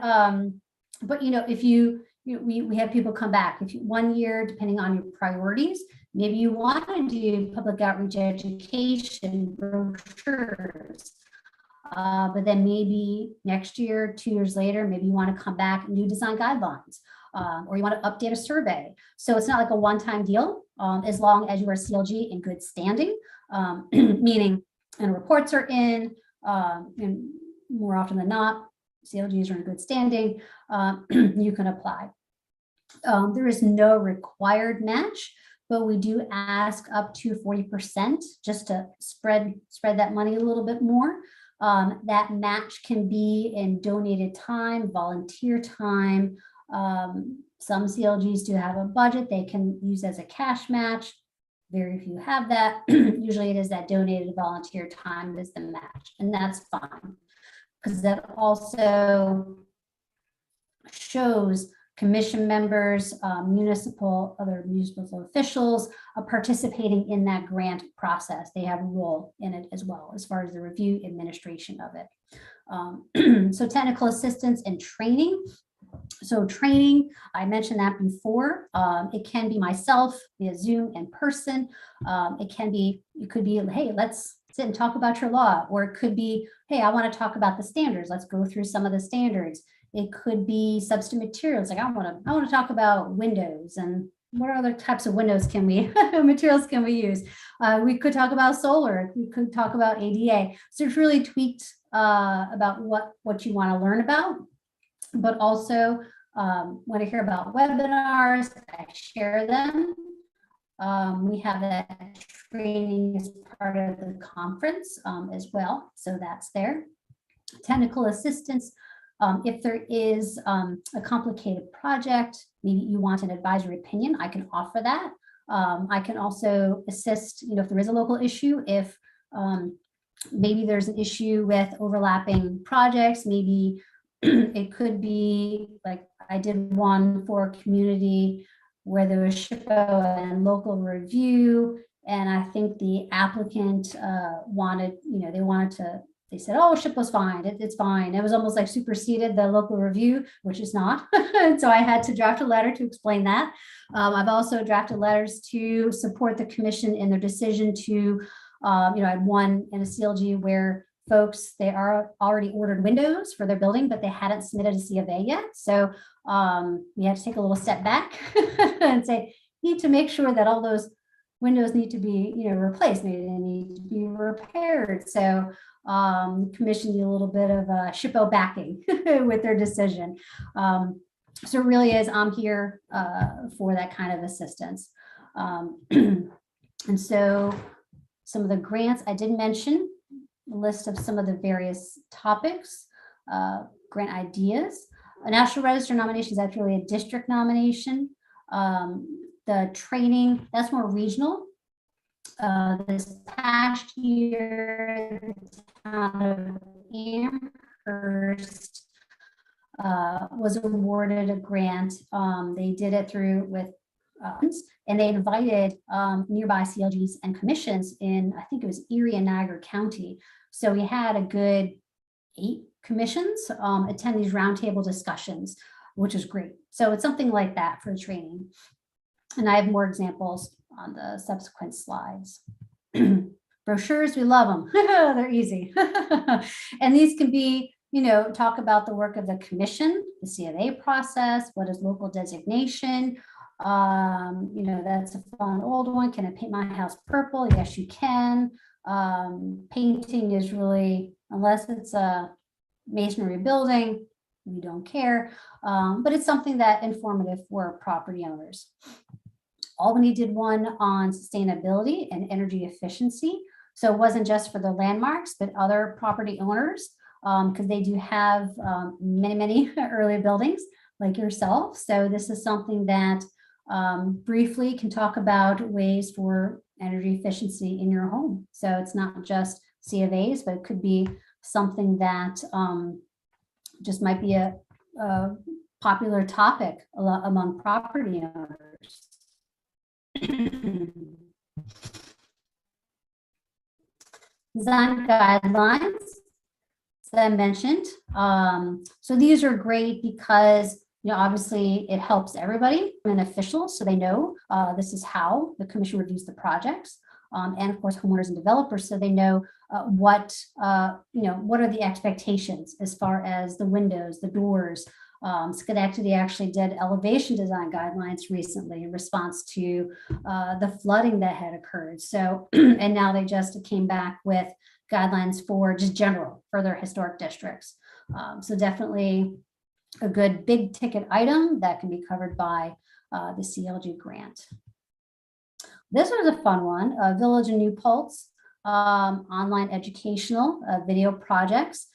if we have people come back. If 1 year, depending on your priorities, maybe you want to do public outreach, education, brochures. But then maybe next year, 2 years later, maybe you want to come back and do design guidelines, or you want to update a survey. So it's not like a one-time deal, as long as you are CLG in good standing, meaning and reports are in, and more often than not, CLGs are in good standing, you can apply. There is no required match, but we do ask up to 40% just to spread that money a little bit more. That match can be in donated time, volunteer time. Some CLGs do have a budget they can use as a cash match. Very few have that. Usually it is that donated volunteer time is the match, and that's fine, because that also shows commission members, other municipal officials are participating in that grant process. They have a role in it as well, as far as the review administration of it. So technical assistance and training. So training, I mentioned that before. It can be myself via Zoom in person. It could be, hey, let's sit and talk about your law. Or it could be, hey, I want to talk about the standards. Let's go through some of the standards. It could be substantive materials. Like I want to talk about windows and what other types of windows materials can we use? We could talk about solar. We could talk about ADA. So it's really tweaked about what you want to learn about. But also when I hear about webinars, I share them. We have that training as part of the conference as well. So that's there. Technical assistance. If there is a complicated project, maybe you want an advisory opinion, I can offer that. I can also assist, if there is a local issue, if maybe there's an issue with overlapping projects, maybe it could be like I did one for a community where there was SHPO and local review. And I think the applicant they said, oh, SHPO's fine, it's fine. It was almost like superseded the local review, which is not. So I had to draft a letter to explain that. I've also drafted letters to support the commission in their decision to, I had one in a CLG where folks, they are already ordered windows for their building, but they hadn't submitted a C of A yet. So we had to take a little step back and say, need to make sure that all those windows need to be, replaced, maybe they need to be repaired. So commission a little bit of SHPO backing with their decision. So it really is, I'm here for that kind of assistance. And so some of the grants I did mention, a list of some of the various topics, grant ideas. A National Register nominations, that's really a district nomination. The training, that's more regional. This past year, the town of Amherst was awarded a grant. They did it through with, and they invited nearby CLGs and commissions in, I think it was Erie and Niagara County. So we had a good 8 commissions attend these roundtable discussions, which is great. So it's something like that for training. And I have more examples on the subsequent slides. Brochures, we love them. They're easy. And these can be, you know, talk about the work of the commission, the C of A process, what is local designation. You know, that's a fun old one. Can I paint my house purple? Yes, you can. Painting is really, unless it's a masonry building, we don't care. But it's something that informative for property owners. Albany did one on sustainability and energy efficiency. So it wasn't just for the landmarks, but other property owners, because they do have many early buildings like yourself. So this is something that briefly can talk about ways for energy efficiency in your home. So it's not just C of A's, but it could be something that just might be a popular topic among property owners. Design guidelines, as I mentioned. So these are great because, you know, obviously it helps everybody and officials, so they know this is how the commission reviews the projects, and of course homeowners and developers, so they know what what are the expectations as far as the windows, the doors. Schenectady actually did elevation design guidelines recently in response to the flooding that had occurred. So, and now they just came back with guidelines for just general for their historic districts. So definitely a good big ticket item that can be covered by the CLG grant. This was a fun one, Village of New Paltz, online educational video projects.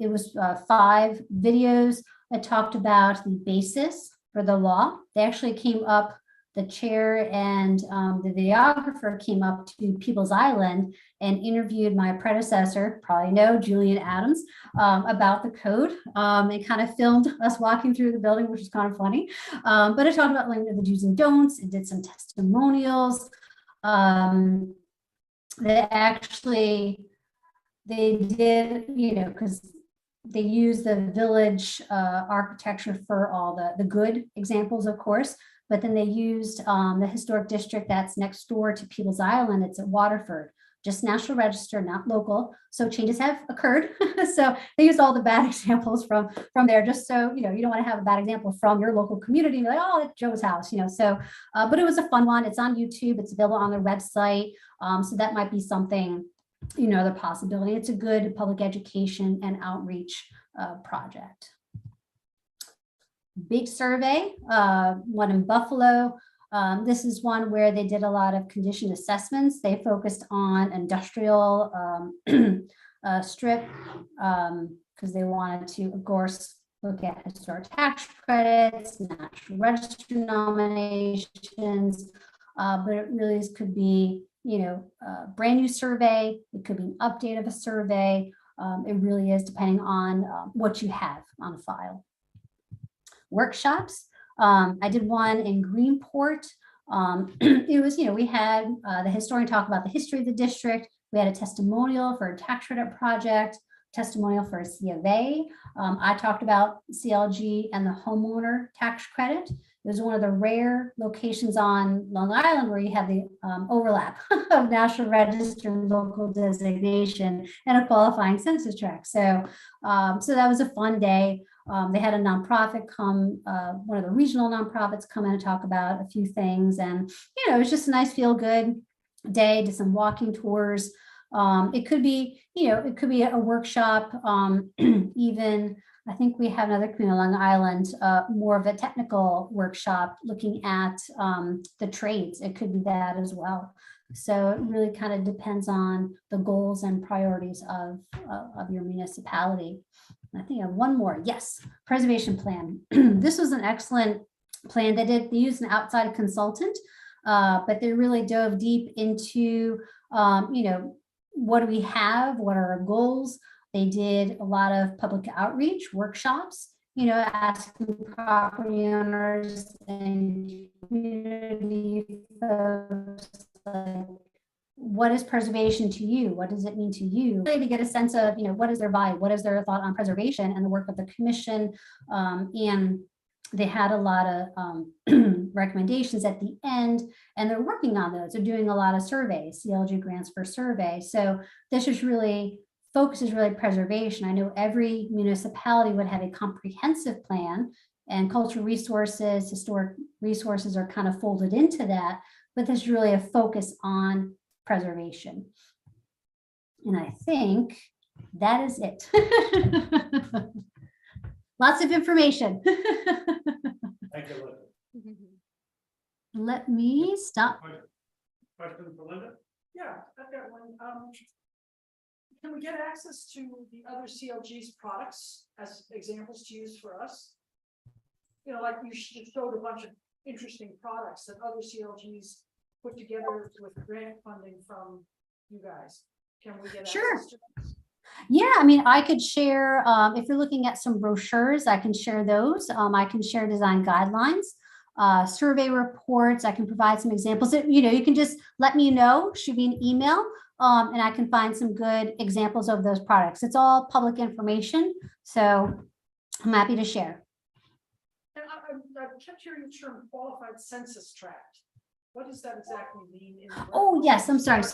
It was 5 videos that talked about the basis for the law. They actually came up, the chair and the videographer came up to People's Island and interviewed my predecessor, probably know, Julian Adams, about the code. It kind of filmed us walking through the building, which is kind of funny. But it talked about like the do's and don'ts. It did some testimonials. They did, you know, because they use the village architecture for all the good examples, of course, but then they used the historic district that's next door to People's Island. It's at Waterford, just National Register, not local. So changes have occurred. So they used all the bad examples from there, just so, you know, you don't want to have a bad example from your local community. You're like, oh, it's Joe's house, you know. So, but it was a fun one. It's on YouTube. It's available on their website. So that might be something, you know, the possibility. It's a good public education and outreach project. Big survey, one in Buffalo. This is one where they did a lot of condition assessments. They focused on industrial strip because they wanted to, of course, look at historic tax credits, national register nominations, but it really could be, you know, a brand new survey. It could be an update of a survey. It really is depending on what you have on file. Workshops. I did one in Greenport. It was, you know, we had the historian talk about the history of the district. We had a testimonial for a tax credit project, testimonial for a C of A. I talked about CLG and the homeowner tax credit. It was one of the rare locations on Long Island where you have the overlap of National Register and local designation and a qualifying census tract. So, so that was a fun day. They had a nonprofit come, one of the regional nonprofits come in and talk about a few things. And, you know, it was just a nice feel good day, did some walking tours. It could be, you know, it could be a workshop, even, I think we have another community on Long Island, more of a technical workshop looking at the trades. It could be that as well. So it really kind of depends on the goals and priorities of your municipality. I think I have one more. Yes, preservation plan. This was an excellent plan. They used an outside consultant, but they really dove deep into, you know, what do we have? What are our goals? They did a lot of public outreach workshops, you know, asking property owners and community folks, like, what is preservation to you? What does it mean to you? Really to get a sense of, you know, what is their vibe? What is their thought on preservation and the work of the commission? And they had a lot of recommendations at the end, and they're working on those. They're doing a lot of surveys, CLG grants for survey. So this is really, focus is really preservation. I know every municipality would have a comprehensive plan, and cultural resources, historic resources are kind of folded into that, but there's really a focus on preservation. And I think that is it. Lots of information. Thank you, Linda. Let me stop. Question for Linda? Yeah, I've got one. Can we get access to the other CLG's products as examples to use for us? You know, like you showed a bunch of interesting products that other CLGs put together with grant funding from you guys. Can we get Sure. access to those? Yeah, I mean, I could share, if you're looking at some brochures, I can share those. I can share design guidelines, survey reports. I can provide some examples that, you know, you can just let me know, shoot me an email, and I can find some good examples of those products. It's all public information, so I'm happy to share. And I kept hearing the term qualified census tract. What does that exactly mean? In the Oh, yes, I'm sorry.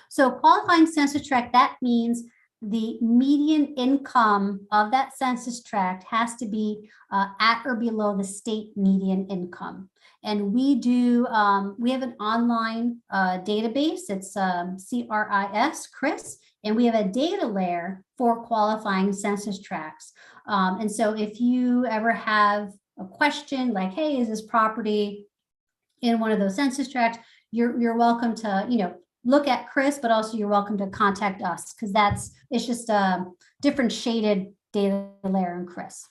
So qualifying census tract, that means the median income of that census tract has to be at or below the state median income. And we do, we have an online database. It's CRIS, and we have a data layer for qualifying census tracts. And so if you ever have a question like, hey, is this property in one of those census tracts, you're welcome to, you know, look at Chris, but also you're welcome to contact us, because it's just a different shaded data layer in Chris.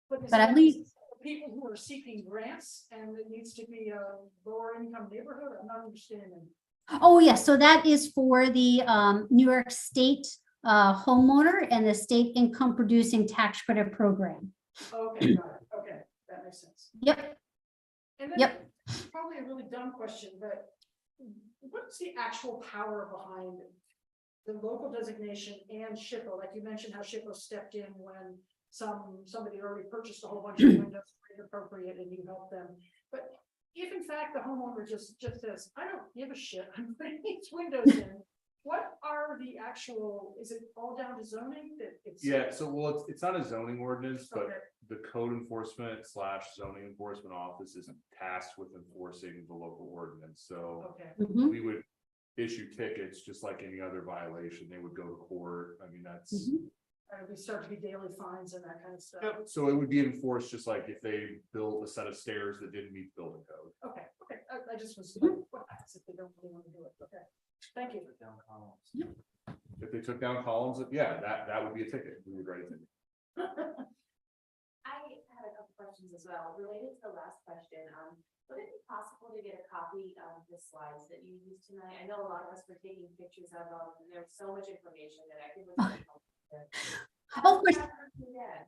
But at least people who are seeking grants and it needs to be a lower income neighborhood, I'm not understanding. Oh, yes. So that is for the New York State homeowner and the state income producing tax credit program. Okay, got it. Okay, that makes sense. Yep. And then Yep. probably a really dumb question, but what's the actual power behind the local designation and SHPO? Like you mentioned how SHPO stepped in when somebody already purchased a whole bunch of windows inappropriate and you helped them. But if in fact the homeowner just says, I don't give a shit, I'm putting these windows in, what are the actual, is it all down to zoning that it's? Yeah, so well, it's not a zoning ordinance, but Okay. the code enforcement / zoning enforcement office is tasked with enforcing the local ordinance. So Okay, Mhm. we would issue tickets just like any other violation. They would go to court. I mean, that's. Mhm. and we start to be daily fines and that kind of stuff. Yep, so it would be enforced just like if they built a set of stairs that didn't meet the building code. Okay, I just was, Mhm. what happens if they don't really want to do it? Okay, thank you. Down columns. If they took down columns, yeah, that would be a ticket. We would write a ticket. I had a couple questions as well, related to the last question. Would it be possible to get a copy of the slides that you used tonight? I know a lot of us were taking pictures of them, and there's so much information that I think was really helpful. Of course. Yeah.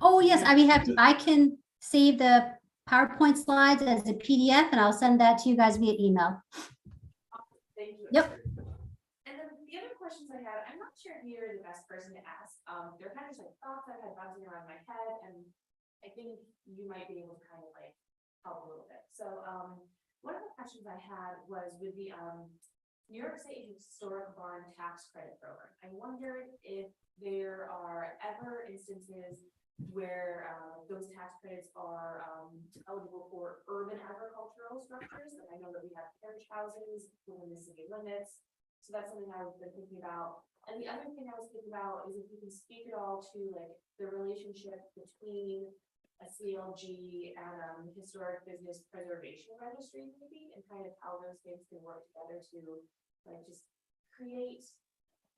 Oh, yes, I can save the PowerPoint slides as a PDF and I'll send that to you guys via email. Thank you. Yep. And then the other questions I had, I'm not sure if you're the best person to ask. They're kind of just like thoughts I've had bouncing around my head, and I think you might be able to kind of like help a little bit. So one of the questions I had was with the New York State Historic Barn Tax Credit Program. I wondered if there are ever instances where those tax credits are eligible for urban agricultural structures. And I know that we have carriage houses within the city limits. So that's something I've been thinking about. And the other thing I was thinking about is if you can speak at all to like the relationship between a CLG and historic business preservation registry maybe, and kind of how those things can work together to like just create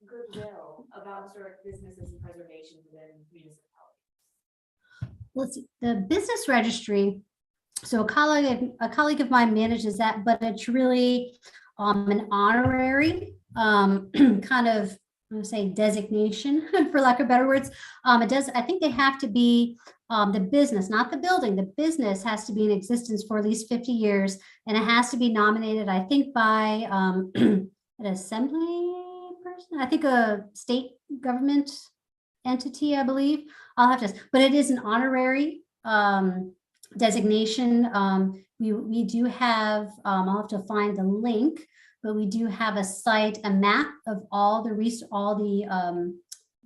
goodwill about historic businesses and preservation within municipalities. Let's see, the business registry. So a colleague of mine manages that, but it's really an honorary kind of, I'm gonna say designation, for lack of better words. It does, I think they have to be, the business, not the building, the business has to be in existence for at least 50 years, and it has to be nominated, I think, by, an assembly person, I think a state government entity, I believe. I'll have to, but it is an honorary, designation. We do have, I'll have to find the link, but we do have a site, a map of all the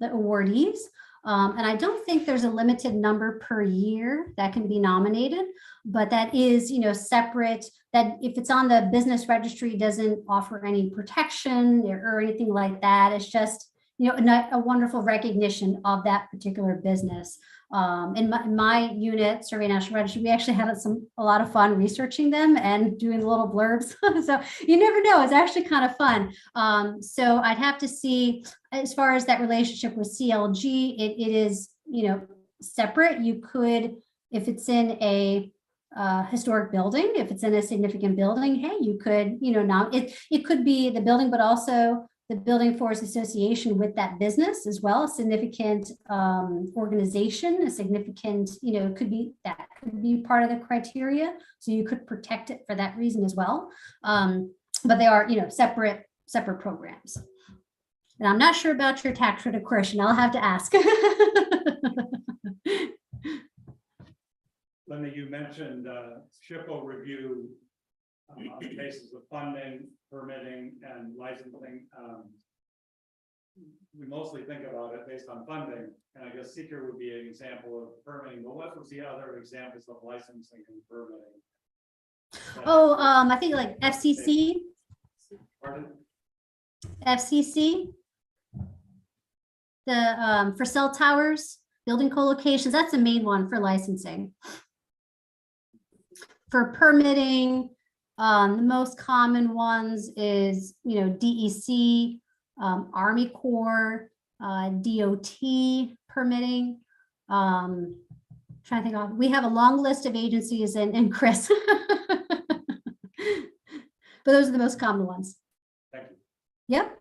awardees. And I don't think there's a limited number per year that can be nominated, but that is, separate, that if it's on the business registry, doesn't offer any protection or anything like that. It's just, a wonderful recognition of that particular business. In my unit, Survey National Registry, we actually had a lot of fun researching them and doing little blurbs. So you never know, it's actually kind of fun. So I'd have to see, as far as that relationship with CLG, it is, separate. You could, if it's in a historic building, if it's in a significant building, hey, you could, now it could be the building, but also the Building Force Association with that business as well, a significant organization, a significant, could be part of the criteria. So you could protect it for that reason as well. But they are, separate programs. And I'm not sure about your tax credit question. I'll have to ask. Linda, you mentioned SHPO review on the basis of funding, permitting, and licensing. We mostly think about it based on funding, and I guess seeker would be an example of permitting, but what was the other examples of licensing and permitting? Oh, I think like FCC. Pardon? FCC. The for cell towers, building co-locations, that's the main one for licensing. For permitting, the most common ones is, DEC, Army Corps, DOT permitting. Trying to think of, we have a long list of agencies and Chris. But those are the most common ones. Thank you. Yep.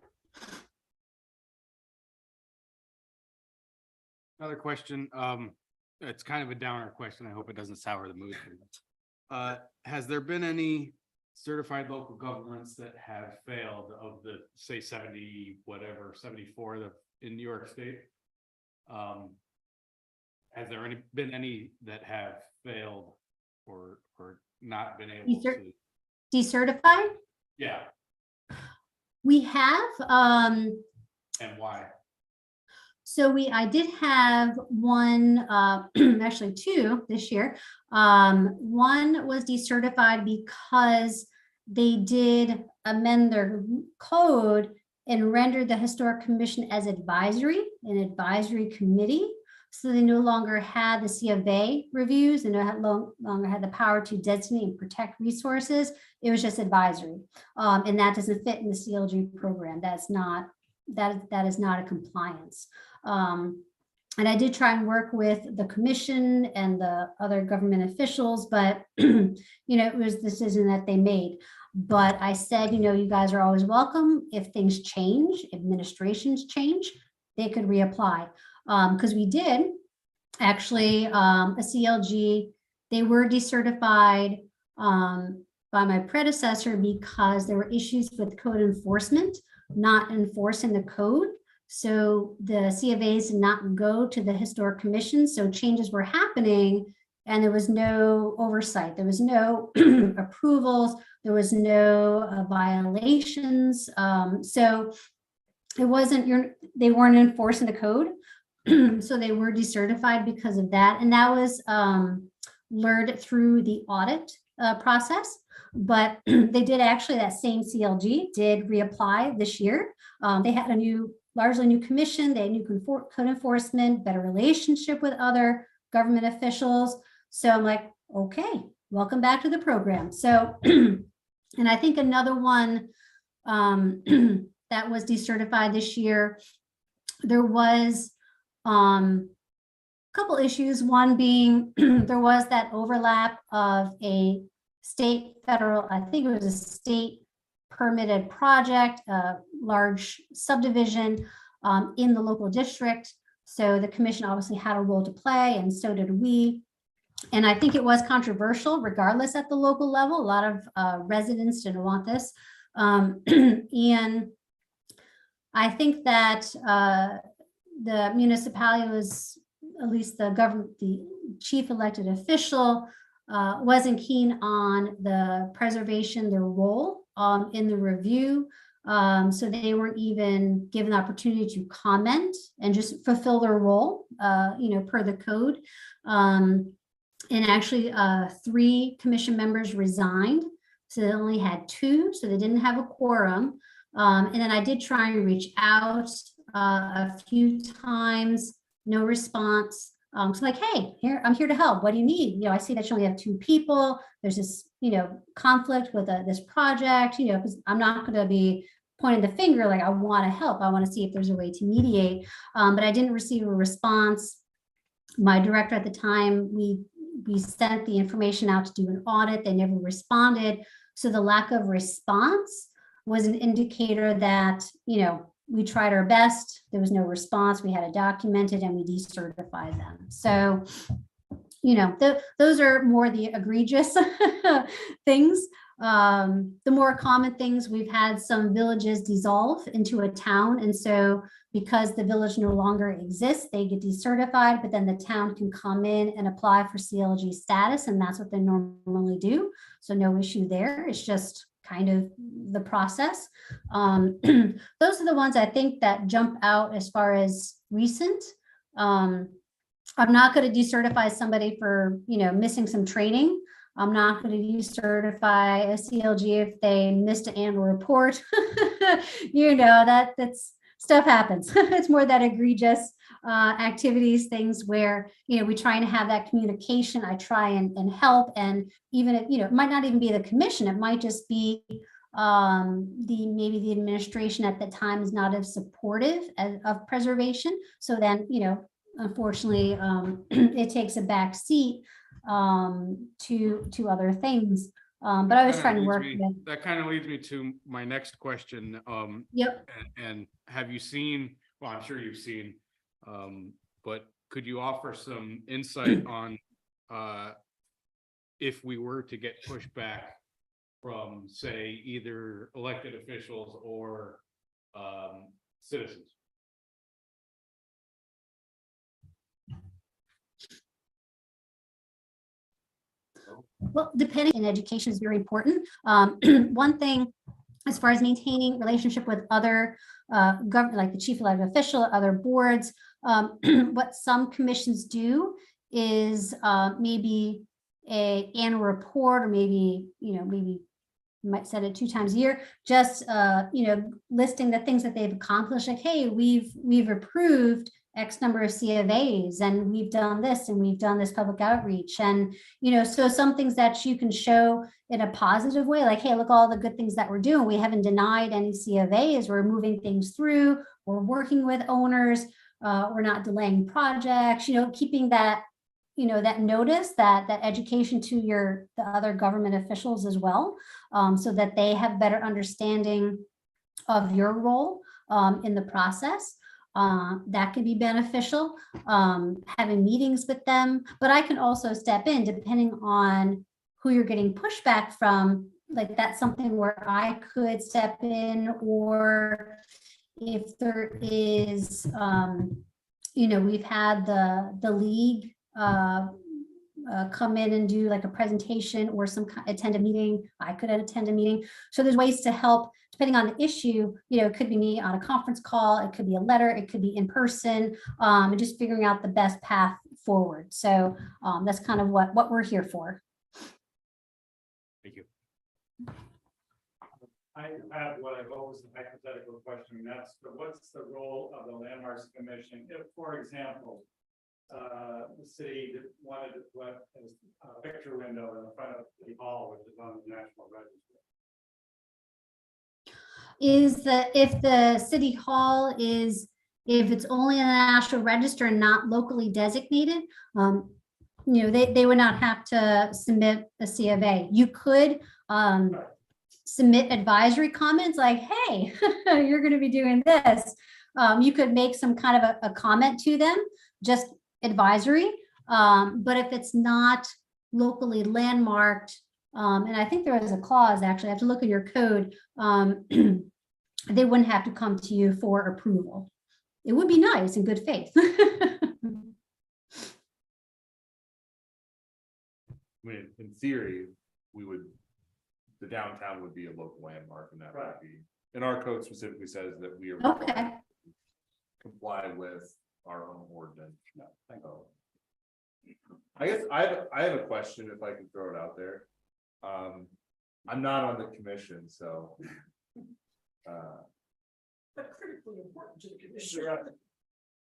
Another question, it's kind of a downer question. I hope it doesn't sour the mood. Has there been any certified local governments that have failed of the, say, 70, whatever, 74 in New York State? Has there been any that have failed or not been able to? Decertified? Yeah. We have, And why? so I did have one, actually two this year. One was decertified because they did amend their code and rendered the Historic Commission as an advisory committee. So they no longer had the C of A reviews and no longer had the power to designate and protect resources. It was just advisory. And that doesn't fit in the CLG program. That is not a compliance. And I did try and work with the commission and the other government officials, but it was the decision that they made. But I said, you guys are always welcome. If things change, administrations change, they could reapply. Because we did actually, a CLG, they were decertified by my predecessor because there were issues with code enforcement, not enforcing the code. So the C of A's did not go to the Historic Commission. So changes were happening and there was no oversight. There was no approvals. There was no violations. So it wasn't, they weren't enforcing the code. So they were decertified because of that. And that was learned through the audit process. But they did actually, that same CLG did reapply this year. They had largely new commission, they had new code enforcement, better relationship with other government officials. So I'm like, okay, welcome back to the program. So, and I think another one that was decertified this year, there was a couple issues. One being there was that overlap of a state, federal, I think it was a state permitted project, a large subdivision in the local district. So the commission obviously had a role to play, and so did we. And I think it was controversial regardless at the local level. A lot of residents didn't want this. And I think that the municipality was, at least the government, the chief elected official wasn't keen on the preservation, their role in the review. So they weren't even given the opportunity to comment and just fulfill their role, per the code. And actually, 3 commission members resigned. So they only had 2, so they didn't have a quorum. And then I did try and reach out a few times, no response. So I'm like, hey, I'm here to help. What do you need? I see that you only have 2 people. There's this, conflict with this project, because I'm not going to be pointing the finger like I want to help. I want to see if there's a way to mediate. But I didn't receive a response. My director at the time, we sent the information out to do an audit. They never responded. So the lack of response was an indicator that, we tried our best. There was no response. We had it documented and we decertified them. So, those are more the egregious things. The more common things, we've had some villages dissolve into a town. And so because the village no longer exists, they get decertified, but then the town can come in and apply for CLG status. And that's what they normally do. So no issue there. It's just kind of the process. Those are the ones I think that jump out as far as recent. I'm not going to decertify somebody for, missing some training. I'm not going to decertify a CLG if they missed an annual report. That's stuff happens. It's more that egregious activities, things where, we try and have that communication. I try and help. And even if, it might not even be the commission, it might just be maybe the administration at the time is not as supportive of preservation. So then, unfortunately, it takes a back seat to other things. But I was trying to work with. That kind of leads me to my next question. Yep. And have you seen, well, I'm sure you've seen, but could you offer some insight on if we were to get pushback from, say, either elected officials or citizens? Well, depending in education is very important. One thing, as far as maintaining relationship with other government, like the chief elected official, other boards, what some commissions do is maybe a annual report, or maybe, maybe you might send it 2 times a year, just, listing the things that they've accomplished. Like, hey, we've approved X number of C of A's, and we've done this, and we've done this public outreach. And, so some things that you can show in a positive way, like, hey, look, all the good things that we're doing. We haven't denied any C of A's. We're moving things through. We're working with owners. We're not delaying projects, keeping that, that notice, that education to the other government officials as well, so that they have better understanding of your role in the process. That can be beneficial, having meetings with them, but I can also step in depending on who you're getting pushback from. Like, that's something where I could step in, or if there is, we've had the league come in and do like a presentation or attend a meeting. I could attend a meeting. So there's ways to help depending on the issue. It could be me on a conference call, it could be a letter, it could be in person, and just figuring out the best path forward. So that's kind of what we're here for. Thank you. I have what I've always a hypothetical question, and that's what's the role of the Landmarks Commission if, for example, the city wanted to put a picture window in the front of the hall, which is on the National Register? If the city hall if it's only in the National Register and not locally designated, they would not have to submit a C of A. You could, submit advisory comments like, hey, you're going to be doing this. You could make some kind of a comment to them, just advisory. But if it's not locally landmarked, and I think there is a clause, actually, I have to look at your code, they wouldn't have to come to you for approval. It would be nice in good faith. I mean, in theory, the downtown would be a local landmark and that would Right. be, and our code specifically says that we are. Okay. required to Comply with our own ordinance. So, I guess I have a question if I can throw it out there. I'm not on the commission, so. But critically important to the commission.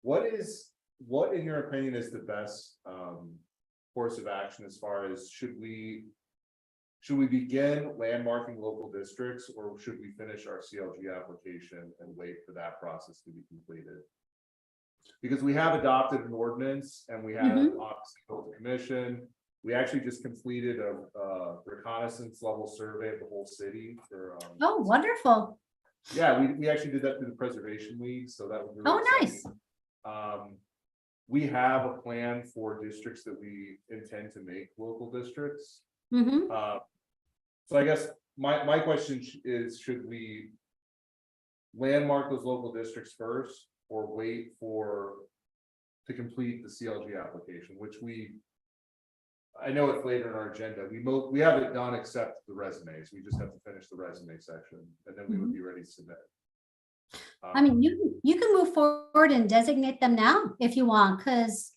What in your opinion is the best course of action as far as should we begin landmarking local districts, or should we finish our CLG application and wait for that process to be completed? Because we have adopted an ordinance and we have obviously built a commission. We actually just completed a reconnaissance level survey of the whole city for Oh, wonderful. yeah, we actually did that through the Preservation League, so that was really Oh, nice. exciting. We have a plan for districts that we intend to make local districts. Mhm. So I guess my question is, should we landmark those local districts first or wait to complete the CLG application, which I know it's later in our agenda. We have it done except the resumes. We just have to finish the resume section and then we would be ready to submit. I mean, you can move forward and designate them now if you want, because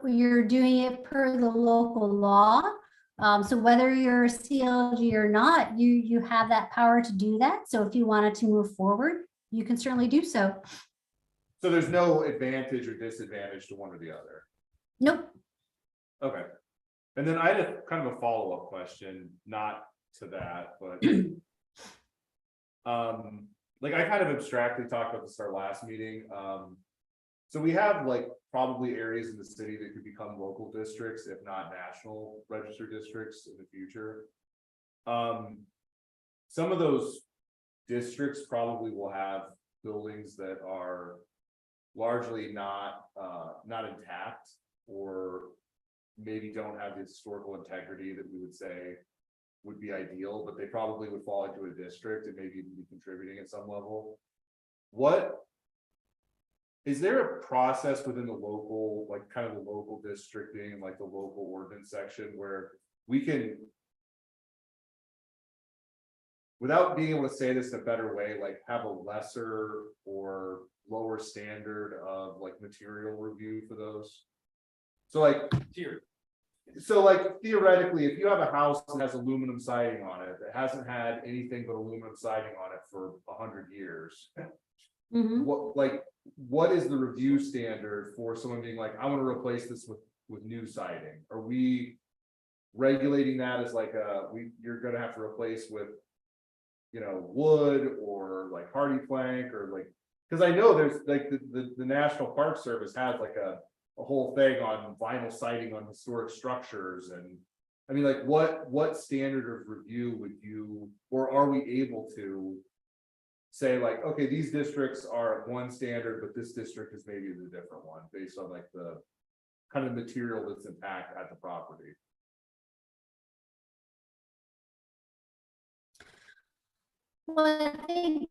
you're doing it per the local law. So whether you're a CLG or not, you have that power to do that. So if you wanted to move forward, you can certainly do so. So there's no advantage or disadvantage to one or the other. Nope. Okay. And then I had a kind of a follow-up question, not to that, but like I kind of abstractly talked about this our last meeting. So we have like probably areas in the city that could become local districts, if not national registered districts in the future. Some of those districts probably will have buildings that are largely not intact, or maybe don't have the historical integrity that we would say would be ideal, but they probably would fall into a district and maybe even be contributing at some level. Is there a process within the local, like kind of the local districting and like the local ordinance section where we can, without being able to say this in a better way, like have a lesser or lower standard of like material review for those? So like theoretically, if you have a house that has aluminum siding on it, that hasn't had anything but aluminum siding on it for 100 years. Mhm. What is the review standard for someone being like, I want to replace this with new siding? Are we regulating that as like you're gonna have to replace with, wood or like hardy plank, or like, because I know there's like the National Park Service has like a whole thing on vinyl siding on historic structures. And I mean, like what standard of review would you, or are we able to say like, okay, these districts are at one standard, but this district is maybe the different one based on like the kind of material that's intact at the property? Well, I think,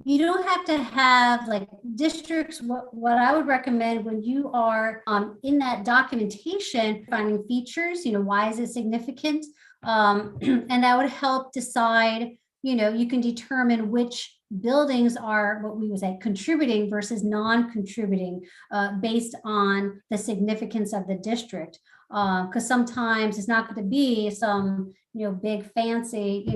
you don't have to have like districts. What I would recommend when you are in that documentation, finding features, why is it significant? And that would help decide, you can determine which buildings are what we would say contributing versus non-contributing based on the significance of the district. Because sometimes it's not going to be some, big fancy,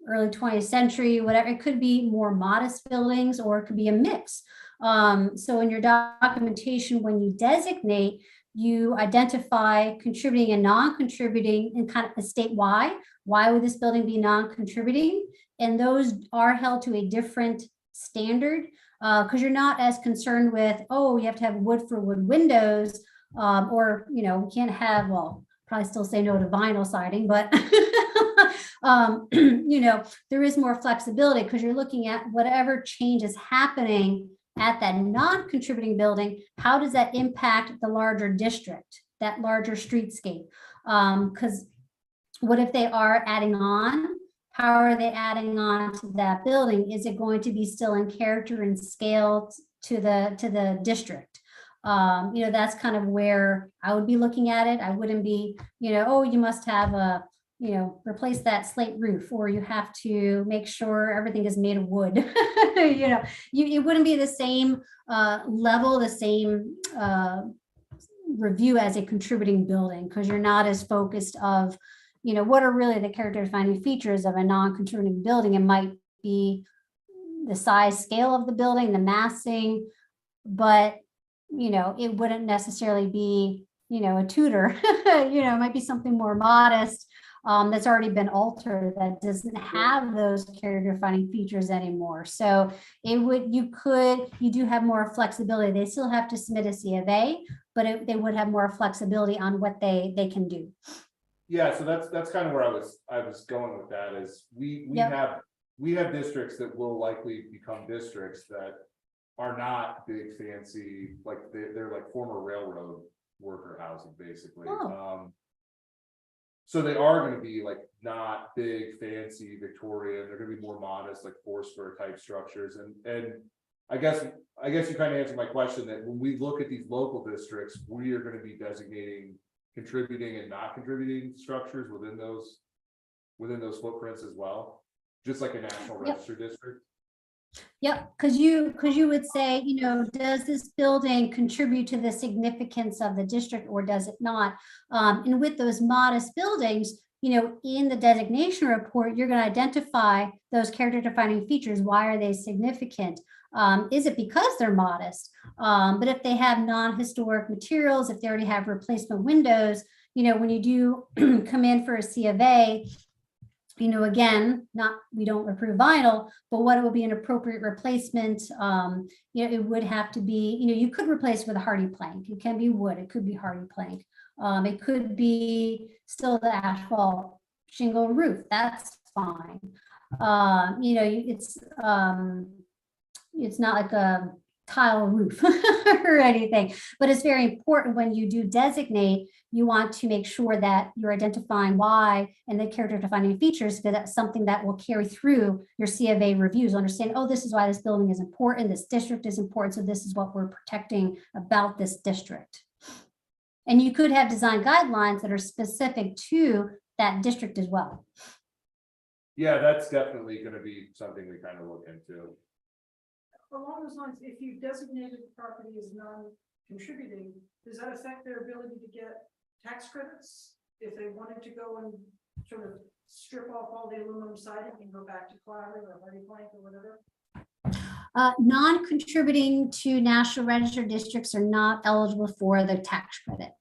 early 20th century, whatever. It could be more modest buildings, or it could be a mix. So in your documentation, when you designate, you identify contributing and non-contributing and kind of state why. Why would this building be non-contributing? And those are held to a different standard because you're not as concerned with, you have to have wood for wood windows, or, we can't have, probably still say no to vinyl siding, but there is more flexibility because you're looking at whatever change is happening at that non-contributing building. How does that impact the larger district, that larger streetscape? Because what if they are adding on? How are they adding on to that building? Is it going to be still in character and scale to the district? That's kind of where I would be looking at it. I wouldn't be, oh, you must have replace that slate roof, or you have to make sure everything is made of wood. It wouldn't be the same level, the same review as a contributing building, because you're not as focused of, what are really the character defining features of a non-contributing building. It might be the size scale of the building, the massing, but it wouldn't necessarily be, a Tudor, it might be something more modest that's already been altered, that doesn't have those character defining features anymore. So you do have more flexibility. They still have to submit a C of A, but they would have more flexibility on what they can do. Yeah, so that's kind of where I was going with that is we Yep. have districts that will likely become districts that are not big fancy, like they're like former railroad worker housing basically. Oh. So they are going to be like not big fancy Victorian, they're going to be more modest, like 4-spur type structures. And I guess you kind of answered my question that when we look at these local districts, we are going to be designating contributing and not contributing structures within those footprints as well, just like a national register district. Yep, because you would say, does this building contribute to the significance of the district or does it not? And with those modest buildings, in the designation report, you're going to identify those character defining features. Why are they significant? Is it because they're modest? But if they have non-historic materials, if they already have replacement windows, when you do come in for a C of A, again, we don't approve vinyl, but what would be an appropriate replacement? It would have to be, you could replace with a hardy plank. It can be wood. It could be hardy plank. It could be still the asphalt shingle roof. That's fine. It's not like a tile roof or anything, but it's very important when you do designate, you want to make sure that you're identifying why and the character defining features, because that's something that will carry through your C of A reviews. Understand, oh, this is why this building is important, this district is important, so this is what we're protecting about this district. And you could have design guidelines that are specific to that district as well. Yeah, that's definitely going to be something we kind of look into. Along those lines, if you designated the property as non-contributing, does that affect their ability to get tax credits? If they wanted to go and sort of strip off all the aluminum siding and go back to cladding or hardy plank or whatever? Non-contributing to National Register districts are not eligible for the tax credit.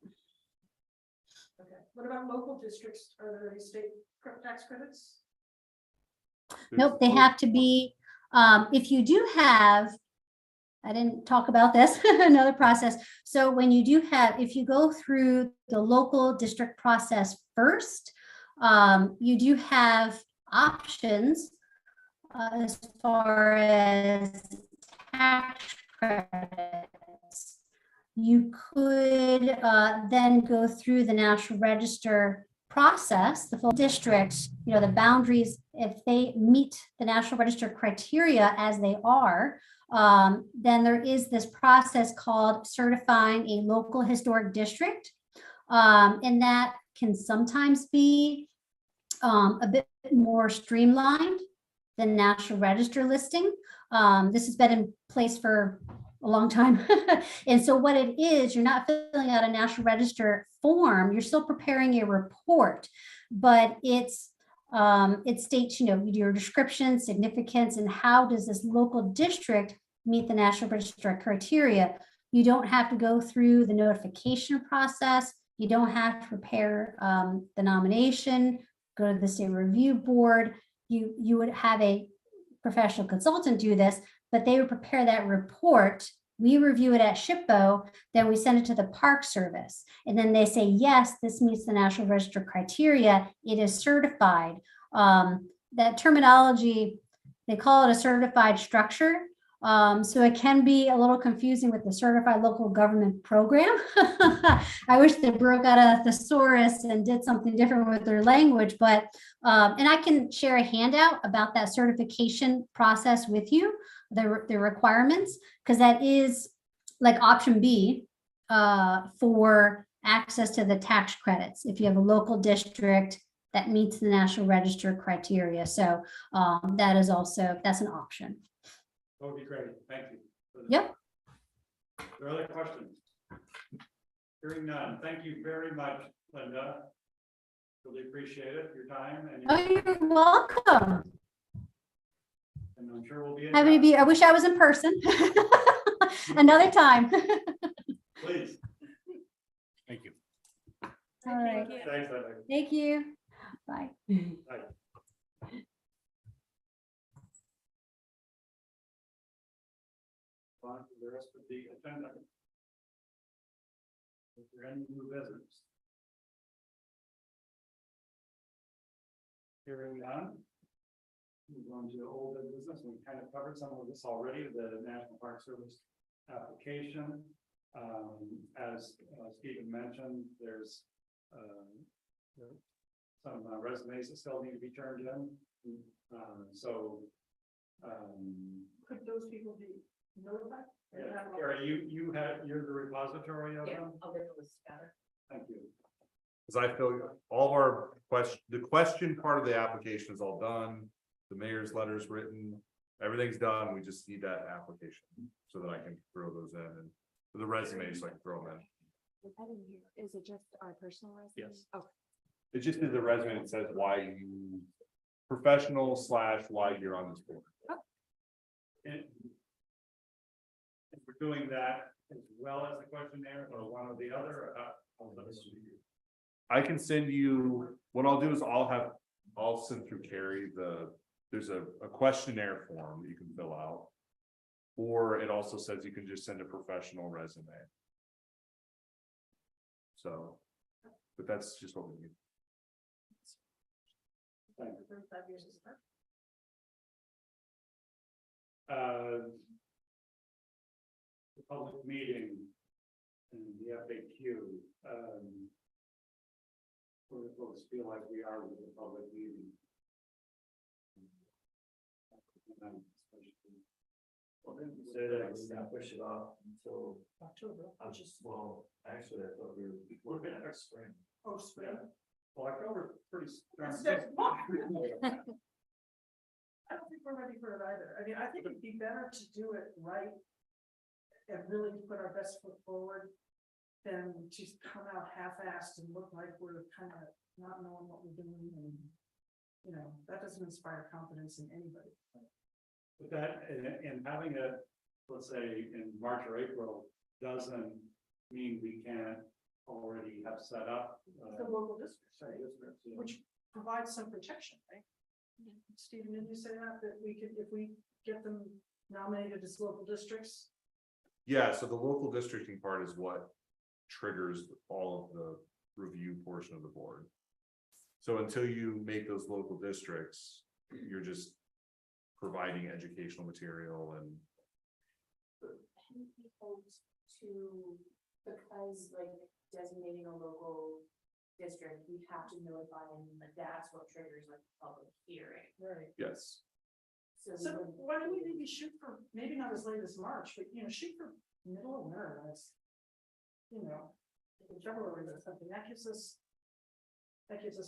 Okay. What about local districts? Are there any state tax credits? Nope, they have to be, if you do have, I didn't talk about this, another process. So when you do have, if you go through the local district process first, you do have options as far as tax credits. You could then go through the National Register process, the full districts, the boundaries, if they meet the National Register criteria as they are, then there is this process called certifying a local historic district. And that can sometimes be a bit more streamlined than National Register listing. This has been in place for a long time. And so what it is, you're not filling out a National Register form, you're still preparing a report, but it states, your description, significance, and how does this local district meet the National Register criteria. You don't have to go through the notification process. You don't have to prepare the nomination, go to the state review board. You would have a professional consultant do this, but they would prepare that report We review it at SHPO, then we send it to the Park Service. And then they say, yes, this meets the National Register criteria. It is certified. That terminology, they call it a certified structure. So it can be a little confusing with the certified local government program. I wish they broke out a thesaurus and did something different with their language, but, and I can share a handout about that certification process with you, the requirements, because that is like option B for access to the tax credits. If you have a local district that meets the National Register criteria. So that is also, that's an option. That would be great. Thank you. Yep. Are there other questions? Hearing none. Thank you very much, Linda. Really appreciate it, your time and. Oh, you're welcome. And I'm sure we'll be in. Happy to be, I wish I was in person. Another time. Please. Thank you. All right. Thanks, Linda. Thank you. Bye. Bye. On to the rest of the agenda. Is there any new business? Hearing none. Move on to old business. We kind of covered some of this already, the National Park Service application. As Stephen mentioned, there's some resumes that still need to be turned in. Could those people be notified? Yeah, Carrie, you're the repository of them? I'll get the list together. Thank you. Cause I feel all of our the question part of the application is all done. The mayor's letter's written, everything's done. We just need that application so that I can throw those in and the resumes, so I can throw them in. I didn't hear, is it just our personal resume? Yes. Oh, It just is a resume that says why you professional / why you're on this board. And if we're doing that as well as the questionnaire or one or the other, I can send you, what I'll do is I'll send through Carrie there's a questionnaire form that you can fill out. Or it also says you can just send a professional resume. So, but that's just what we need. The public meeting and the FAQ. Where the folks feel like we are with the public meeting. Well, then you say that we're gonna push it off until October. Actually, I thought we were looking at spring. Oh, spring. Well, October pretty darn It's soon. next month. I don't think we're ready for it either. I mean, I think it'd be better to do it right. And really put our best foot forward. Than to come out half-assed and look like we're kind of not knowing what we're doing and. You know, that doesn't inspire confidence in anybody. But that, and having it, let's say in March or April, doesn't mean we can't already have set up. The local districts, right? Which provides some protection, right? Stephen, didn't you say that we could, if we get them nominated as local districts? Yeah, so the local districting part is what triggers all of the review portion of the board. So until you make those local districts, you're just providing educational material and. Can we hold to, because like designating a local district, we have to notify them, like that's what triggers like public hearing. Right. Yes. So we So would- why don't we maybe shoot for, maybe not as late as March, but shoot for middle of May, that's. February or something, that gives us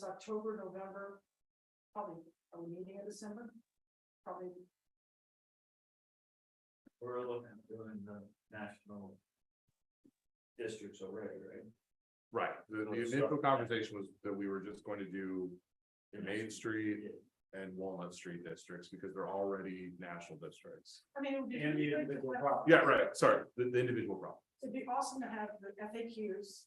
October, November, probably, are we meeting in December? Probably, We're looking at doing the national districts already, right? Right, the initial conversation was that we were just going to do Main Street and Walnut Street districts because they're already national districts. I mean, it would be. And the really good to individual have- property. Yeah, right, sorry, the individual problem. It'd be awesome to have the FAQs,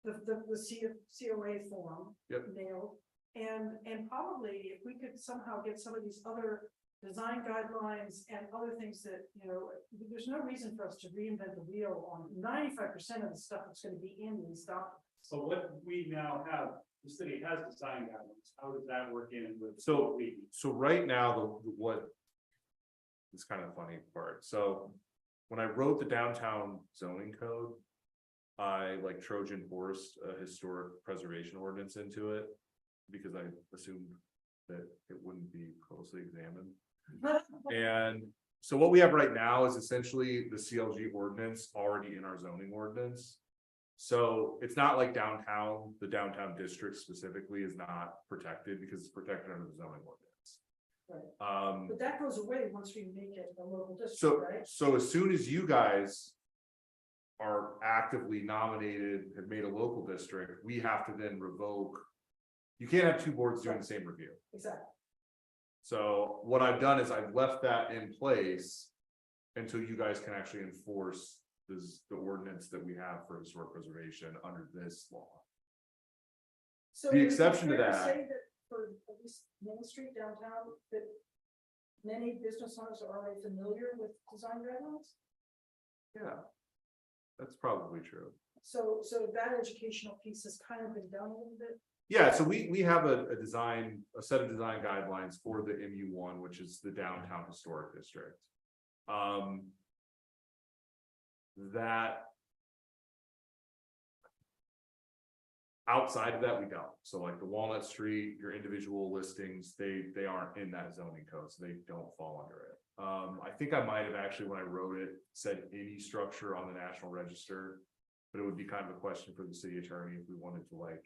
the COA form. Yep. Nailed, and probably if we could somehow get some of these other design guidelines and other things that, you know, there's no reason for us to reinvent the wheel on 95% of the stuff that's gonna be in these documents. So what we now have, the city has design guidelines, how does that work in with? So- what we? So right now, what is kind of the funny part, so when I wrote the downtown zoning code, I like Trojan horsed a historic preservation ordinance into it, because I assumed that it wouldn't be closely examined. And so what we have right now is essentially the CLG ordinance already in our zoning ordinance. So it's not like downtown, the downtown district specifically is not protected because it's protected under the zoning ordinance. But that goes away once we make it a local district, So, right? so as soon as you guys are actively nominated, have made a local district, we have to then revoke. You can't have two boards doing the same review. Exactly. So what I've done is I've left that in place until you guys can actually enforce the ordinance that we have for historic preservation under this law. So The is it exception to fair that- say for at least Main Street downtown, that many business owners are already familiar with design guidelines? Yeah. That's probably true. So that educational piece has kind of been done a little bit. Yeah, so we have a set of design guidelines for the MU1, which is the downtown historic district. That. Outside of that, we don't. So like the Walnut Street, your individual listings, they aren't in that zoning code, so they don't fall under it. I think I might have actually, when I wrote it, said any structure on the National Register. But it would be kind of a question for the city attorney if we wanted to like.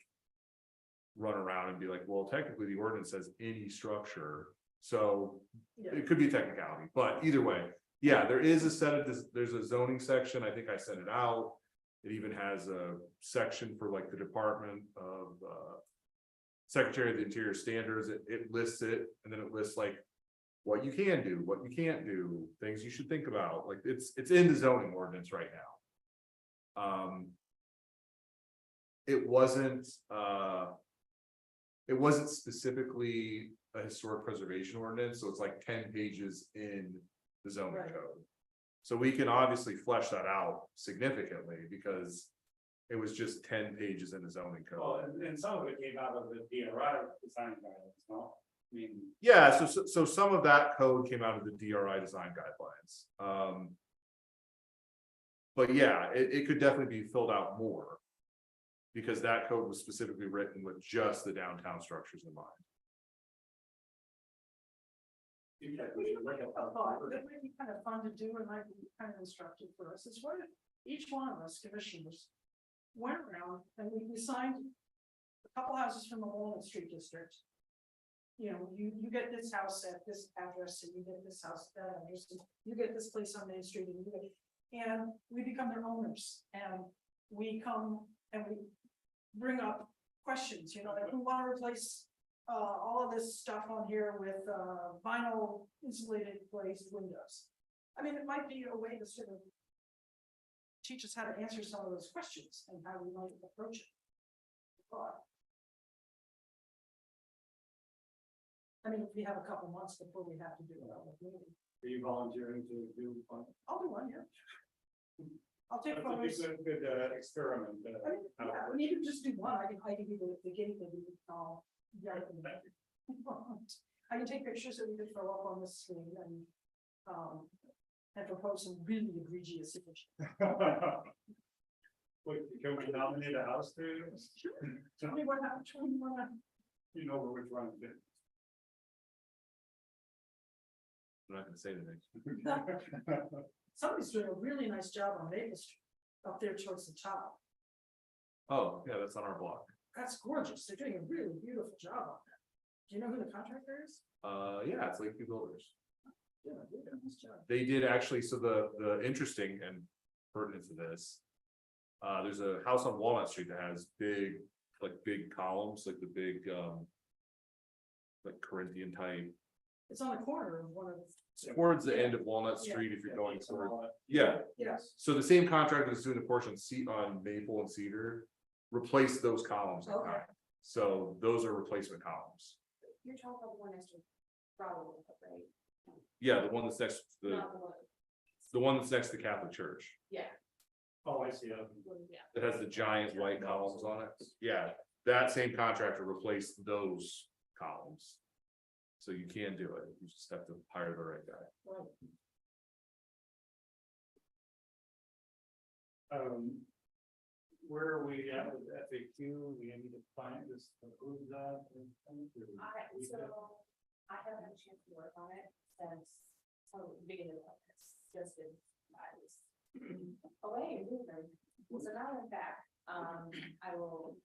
Run around and be like, well, technically the ordinance says any structure, so Yeah. it could be a technicality, but either way. Yeah, there is a set of this, there's a zoning section, I think I sent it out. It even has a section for like the Department of Secretary of the Interior Standards, it lists it, and then it lists like. What you can do, what you can't do, things you should think about, like it's in the zoning ordinance right now. It wasn't specifically a historic preservation ordinance, so it's like 10 pages in the zoning Right. code. So we can obviously flesh that out significantly because it was just 10 pages in the zoning Well, code. and some of it came out of the DRI design guidelines, no? I mean, Yeah, so some of that code came out of the DRI design guidelines. But yeah, it could definitely be filled out more. Because that code was specifically written with just the downtown structures in mind. yeah, we should look at I how- thought that might be kind of fun to do and might be kind of instructive for us, is what if each one of us commissioners went around and we signed a couple houses from the Walnut Street district. You know, you get this house at this address, and you get this house at that address, and you get this place on Main Street, and we become their owners, and we come and we bring up questions, you know, like we want to replace all of this stuff on here with vinyl insulated glazed windows. I mean, it might be a way to sort of teach us how to answer some of those questions and how we might approach it. But I mean, we have a couple months before we have to do it. Are you volunteering to do one? I'll do one, yeah. I'll take That's a photos. good experiment. I mean, yeah, we need to just do one. I can be the guinea pig. Yeah. I can take pictures that we could throw up on the screen and propose some really egregious images. Wait, can we nominate a house too? Tell me what happened, tell me what happened. You know which one it is. I'm not gonna say anything. Somebody's doing a really nice job on Maple Street, up there towards the top. Oh, yeah, that's on our block. That's gorgeous. They're doing a really beautiful job on that. Do you know who the contractor is? Yeah, it's Lakeview Builders. Yeah, they did a nice job. They did actually, so the interesting and pertinent to this. There's a house on Walnut Street that has big columns, like the big like Corinthian type. It's on the corner of one of the. Towards the end of Walnut Yeah. Street, if you're going It's on toward, all that. yeah, Yes. so the same contractor that's doing the portion on Maple and Cedar. Replaced those columns in Okay. kind. So those are replacement columns. You're talking about the one next to Bravo, right? Yeah, the one that's next, Not the one, the one that's next to the Catholic Church. yeah, Oh, I see. yeah. That has the giant white columns on it. Yeah, that same contractor replaced those columns. So you can do it. You just have to hire the right guy. Where are we at with FAQ? We need to find this, approve that. So I haven't had a chance to work on it since, the beginning of this, just as I was away and moving. So now I'm back, I will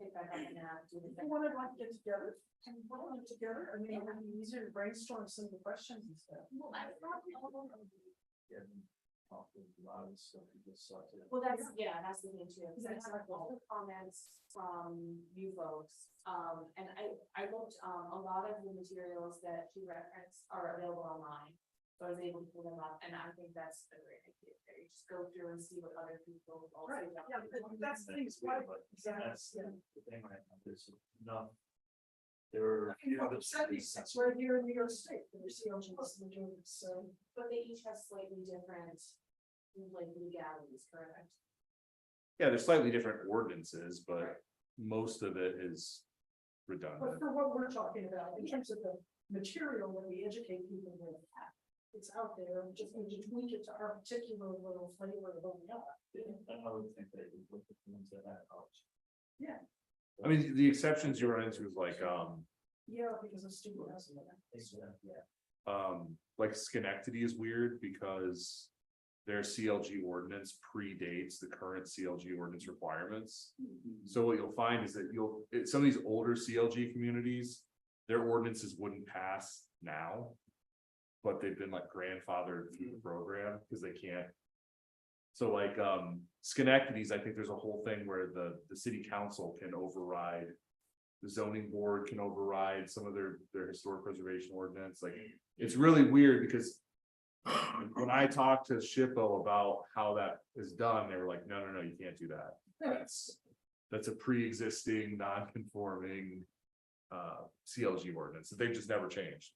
pick back up and do the. I wanted to get together, and put them together, I mean, it would be easier to brainstorm some of the questions and stuff. Well, that's probably all. A lot of stuff you just saw today. Well, that's, yeah, that's the thing too, because I had a lot of comments from you folks, and I looked, a lot of the materials that you referenced are available online. So I was able to pull them up, and I think that's a great idea, you just go through and see what other people also. Right, yeah, that's the thing, is why, That's yeah. the thing right now, there's enough. There are. I mean, what percentage, that's right here in New York State, and you see on the doing it, so. But they each have slightly different, like, legalities, correct? Yeah, there's slightly different ordinances, but most of it is But redundant. for what we're talking about, in terms of the material that we educate people with, it's out there, just need to tweak it to our particular little flavor of what we are. I would think they would look at things that have college. Yeah, I mean, the exceptions you run into is like, yeah, because of student housing. like Schenectady is weird because their CLG ordinance predates the current CLG ordinance requirements. So what you'll find is that some of these older CLG communities, their ordinances wouldn't pass now. But they've been like grandfathered through the program because they can't. So like, Schenectady's, I think there's a whole thing where the city council can override. The zoning board can override some of their historic preservation ordinance, like, it's really weird because. When I talked to SHPO about how that is done, they were like, no, you can't do that. That's a pre-existing, non-conforming CLG ordinance that they've just never changed.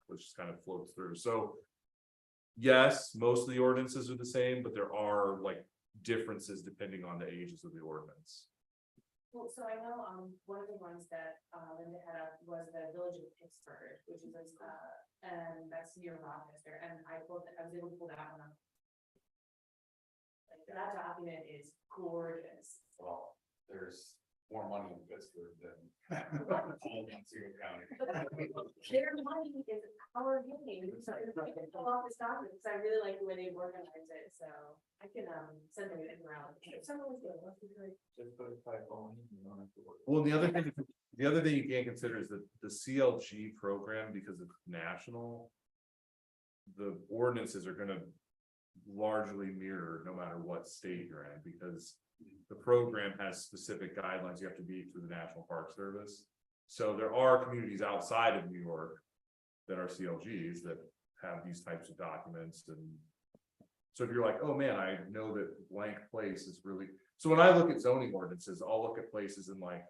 Which just kind of floats through, so. Yes, most of the ordinances are the same, but there are like differences depending on the ages of the ordinance. Well, so I know, one of the ones that, Linda had up was the Village of Pittsburgh, which is, and that's near Rochester, and I was able to pull that one up. Like, that document is gorgeous. Well, there's more money in Pittsburgh than. County. Their money is our game, so I can pull off this document, because I really like the way they organize it, so I can, send them it around. Someone was good, that'd be great. Just put a typo in, you don't have to worry. Well, the other thing you can't consider is that the CLG program, because it's national. The ordinances are gonna largely mirror no matter what state you're in, because. The program has specific guidelines you have to meet through the National Park Service. So there are communities outside of New York. That are CLGs that have these types of documents and. So if you're like, oh man, I know that blank place is really, so when I look at zoning ordinances, I'll look at places in like.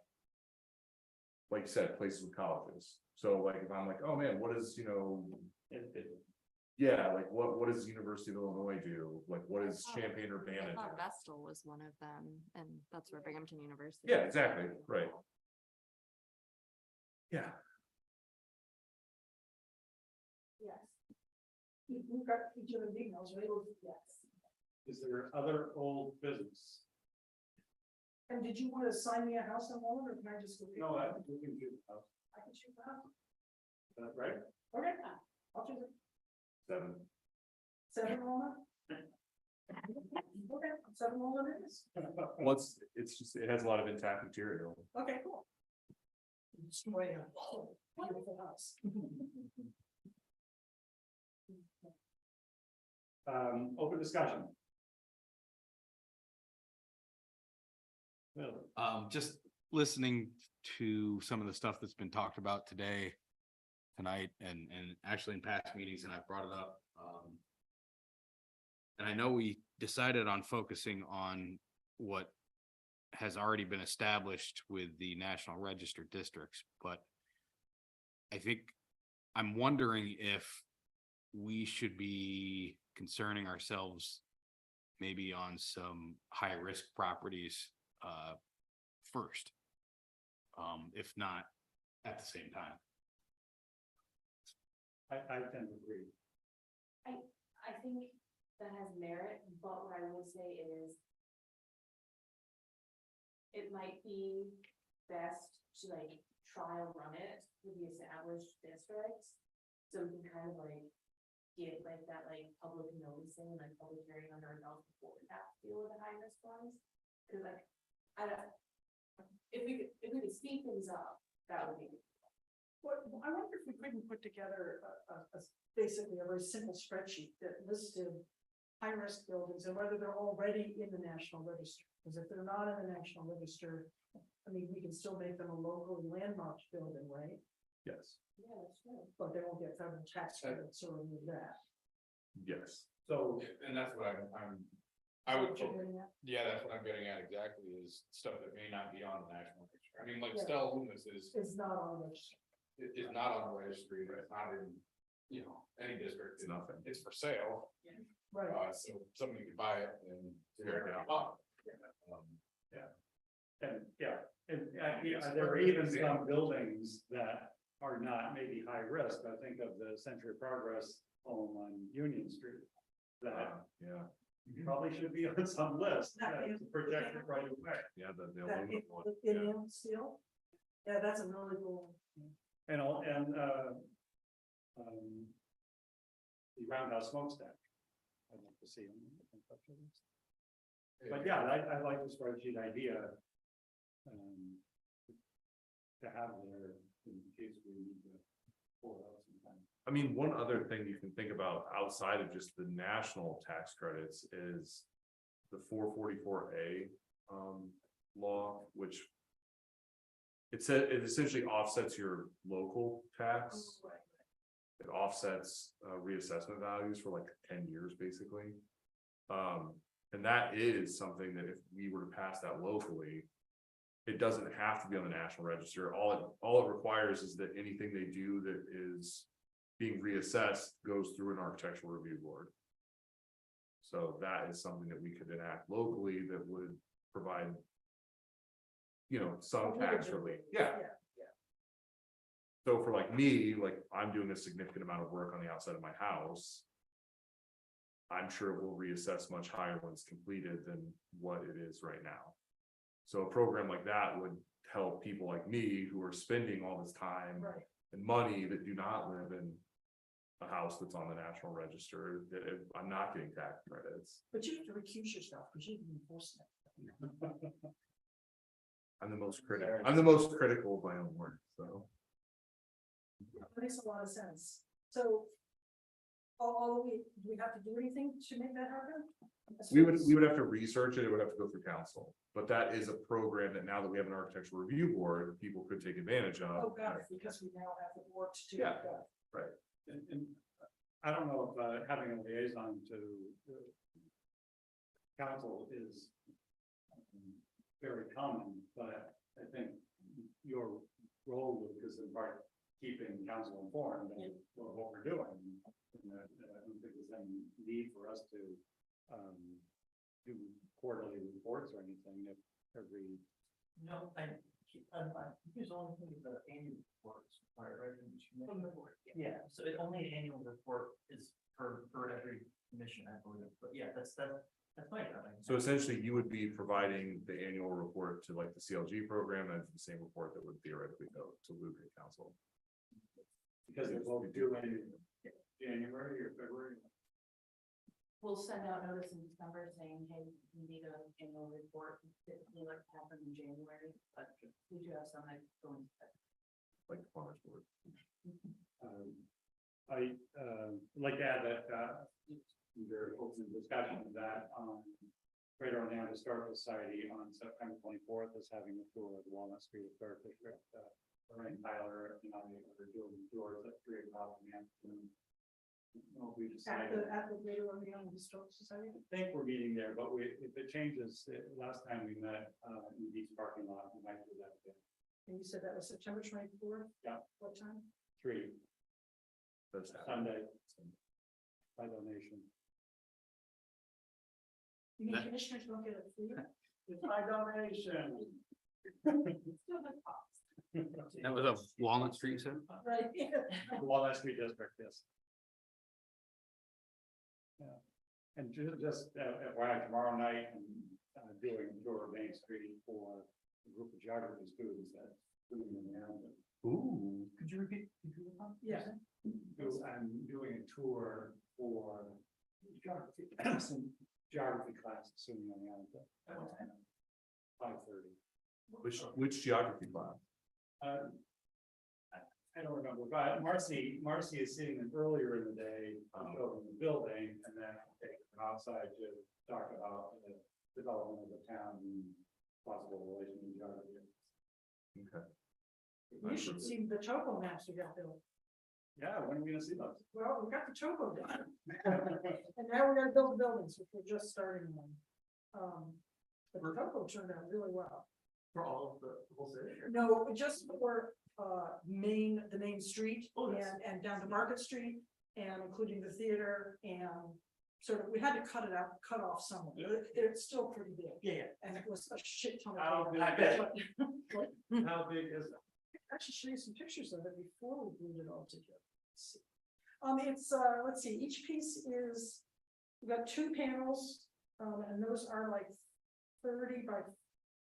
Like you said, places with colleges, so like if I'm like, oh man, what is, yeah, like what does the University of Illinois do, like what is Champaign Urbana I thought do? Vestal was one of them, and that's where Binghamton University. Yeah, is. exactly, right. Yeah, Yes, We've got each other's emails, right? yes. Is there other old business? And did you want to assign me a house in Walnut, or can I just? No, I think we can do that, I can shoot that. right? Okay, I'll do it. 7 Walnut? Okay, 7 Walnut it is. it has a lot of intact material. Okay, cool. Destroy a beautiful house. Open discussion. Just listening to some of the stuff that's been talked about today. Tonight and actually in past meetings, and I brought it up. And I know we decided on focusing on what has already been established with the National Register districts, but I think I'm wondering if we should be concerning ourselves maybe on some high-risk properties first. If not at the same time. I tend to agree. I think that has merit, but what I will say is it might be best to like trial run it with the established districts. So we can kind of like get like that like public noticing, like public hearing under adults before we have to deal with the high risk ones. Cause like, I don't, if we could speed things up, that would be. Well, I wonder if we couldn't put together basically a very simple spreadsheet that listed high-risk buildings and whether they're already in the National Register. Because if they're not in the National Register, I mean, we can still make them a locally landmarked building, right? Yes, Yeah, that's true. But they won't get federal tax credits or any of that. yes. So, And that's what I'm, Is that what you're getting at? yeah, that's what I'm getting at exactly, is stuff that may not be on the national register. I mean, like Yeah. Stella Loomis is It's not on the register. not on the registry, but it's not in, any district. It's nothing. It's for sale, Right. so somebody could buy it and tear it down. and there are even some buildings that are not maybe high risk. I think of the Century Progress home on Union Street. That Yeah, probably should be on some list to protect it right away. yeah, the That aluminum one. Indian steel? Yeah, that's a really cool. And the Roundhouse Smokestack. I'd like to see them. But yeah, I like the spreadsheet idea. To have there in case we need to pull it out sometime. I mean, one other thing you can think about outside of just the national tax credits is the 444A law, which it essentially offsets your local tax. It offsets reassessment values for like 10 years, basically. And that is something that if we were to pass that locally, it doesn't have to be on the national register. All it requires is that anything they do that is being reassessed goes through an architectural review board. So that is something that we could enact locally that would provide, some tax relief. Yeah. So for like me, like I'm doing a significant amount of work on the outside of my house. I'm sure it will reassess much higher when it's completed than what it is right now. So a program like that would help people like me who are spending all this time Right. and money that do not live in a house that's on the national register, that I'm not getting tax credits. But you have to recuse yourself because you can enforce that. I'm the most critical of my own work, so. That makes a lot of sense. So. All do we have to do anything to make that happen? We would have to research it, it would have to go through council, but that is a program that now that we have an architectural review board, people could take advantage of. Oh, got it, because we now have the board to do Yeah. that. And I don't know if having a liaison to the council is very common, but I think your role is in part keeping council informed of what we're doing. And I don't think there's any need for us to do quarterly reports or anything if every. No, I here's the only thing is the annual reports, right? From the board. Yeah, so it only an annual report is for every commission, I believe, but yeah, that's fine. So essentially, you would be providing the annual report to like the CLG program, and the same report that would theoretically go to Lubec Council. Because it won't do in January or February. We'll send out notice in December saying, hey, we need an annual report, typically like to happen in January, but we do have some that go into. Like the farmer's board. I like to add that there was a discussion of that Greater Orlando Historical Society on September 24th is having a tour of the Walnut Street Historic District. Lorraine Tyler and I are doing tours at 3 o'clock in the afternoon. We decided. At the Greater Orlando Historical Society? I think we're meeting there, but if it changes, last time we met in the beach parking lot, we might do that again. And you said that was September 24th? Yeah. What time? 3. Does happen. Sunday. By donation. You mean commissioners don't get it free? It's by donation. That was a Walnut Street, you said? Right. Walnut Street District, yes. Yeah, and just FYI, tomorrow night, I'm doing a tour of Main Street for a group of geography students that. Ooh. Could you repeat? Yeah. I'm doing a tour for geography, some geography classes soon on the island. 5:30. Which geography class? I don't remember, but Marcy is seeing them earlier in the day, show them the building, and then take them outside to talk about the development of the town and possible relation to geography. Okay. You should see the topo maps we got built. Yeah, when are we gonna see those? Well, we got the topo done. And now we're gonna build the buildings, which we're just starting on. But the topo turned out really well. For all of the whole city? or- No, just for the main street Oh, yes. and down to Market Street and including the theater and sort of, we had to cut off somewhere. It's still pretty big. Yeah, And it was a shit ton How of. big? data. How big is it? Actually show you some pictures of it before we glued it all together. Let's see. It's let's see, each piece is, we've got 2 panels, and those are like 30 by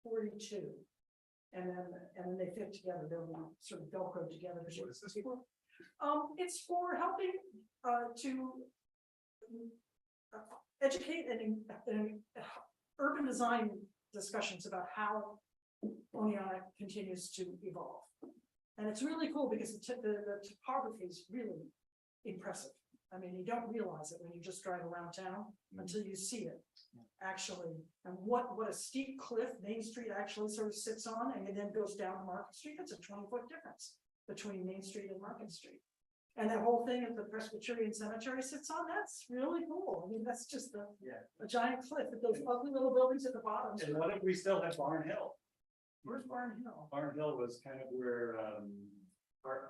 42. And then they fit together, they'll be sort of Velcro together. What is this for? It's for helping to educate and urban design discussions about how Oneonta continues to evolve. And it's really cool because the topography is really impressive. I mean, you don't realize it when you just drive around town until you see it actually. And what a steep cliff Main Street actually sort of sits on and then goes down to Market Street. That's a 20-foot difference between Main Street and Market Street. And that whole thing that the Presbyterian Cemetery sits on, that's really cool. I mean, that's just a giant cliff with those ugly little buildings at the bottom. And what if we still have Barn Hill? Where's Barn Hill? Barn Hill was kind of where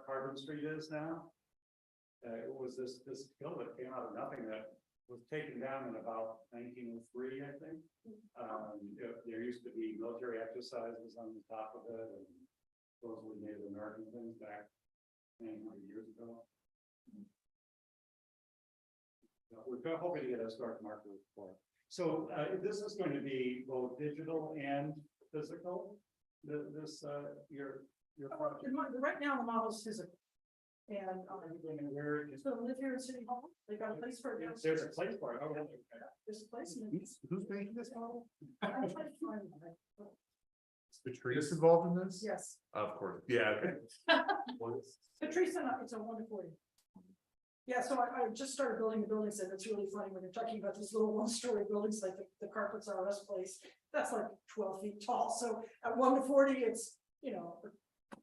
Carbon Street is now. It was this hill that came out of nothing that was taken down in about 1903, I think. There used to be military exercises on the top of it and supposedly Native American things back 900 years ago. We're hoping to get a start marker for it. So this is going to be both digital and physical. Your project. Right now, the model's physical. And Where is so live here in City Hall, they got a place for it. there's a place for it. Oh, okay. There's a place. in it. Who's making this model? I'm trying to find it. Patrice involved in this? Yes, Of course, yeah. Patrice, it's a 140. Yeah, so I just started building the buildings and it's really funny when you're talking about these little 1-story buildings like the Carpets R Us place. That's like 12 feet tall. So at 1 to 40, it's, you know,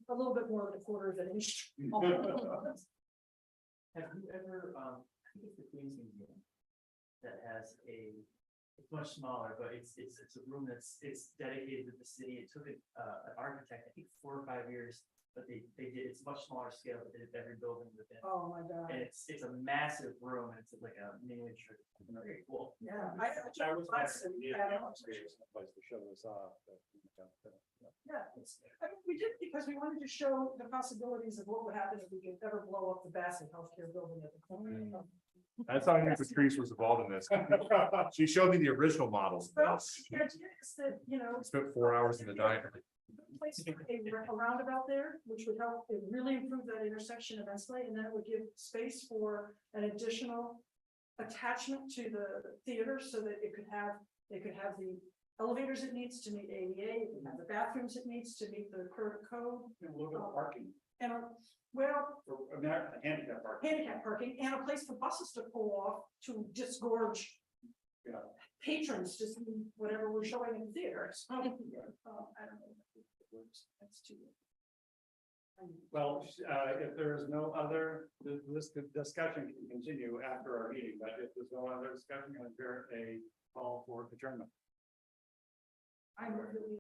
a little bit more than a quarter of an inch. Have you ever, I think it's the Queens Museum that has it's much smaller, but it's a room it's dedicated to the city. It took an architect, I think 4 or 5 years, but they did, it's much smaller scale, but they did every building within. Oh, my God. And it's a massive room and it's like a miniature, very cool. Yeah. That was my place to show this off. Yeah, I mean, we did because we wanted to show the possibilities of what would happen if we could ever blow up the Bassett Healthcare building at the corner. That's how I knew Patrice was involved in this. She showed me the original models. Well, the idea is that, you know. Spent 4 hours in the diner. Place for a roundabout there, which would help, it really improve that intersection immensely, and then it would give space for an additional attachment to the theater so that it could have the elevators it needs to meet ADA, it can have the bathrooms it needs to meet the current code. A little bit of parking, And well, handicap parking. handicap parking and a place for buses to pull off to disgorge. Yeah. Patrons to see whatever we're showing in theaters. I don't know. if it works. That's too. Well, if there is no other, this discussion can continue after our meeting, but if there's no other discussion, I'm going to a call for adjournment. I'm really.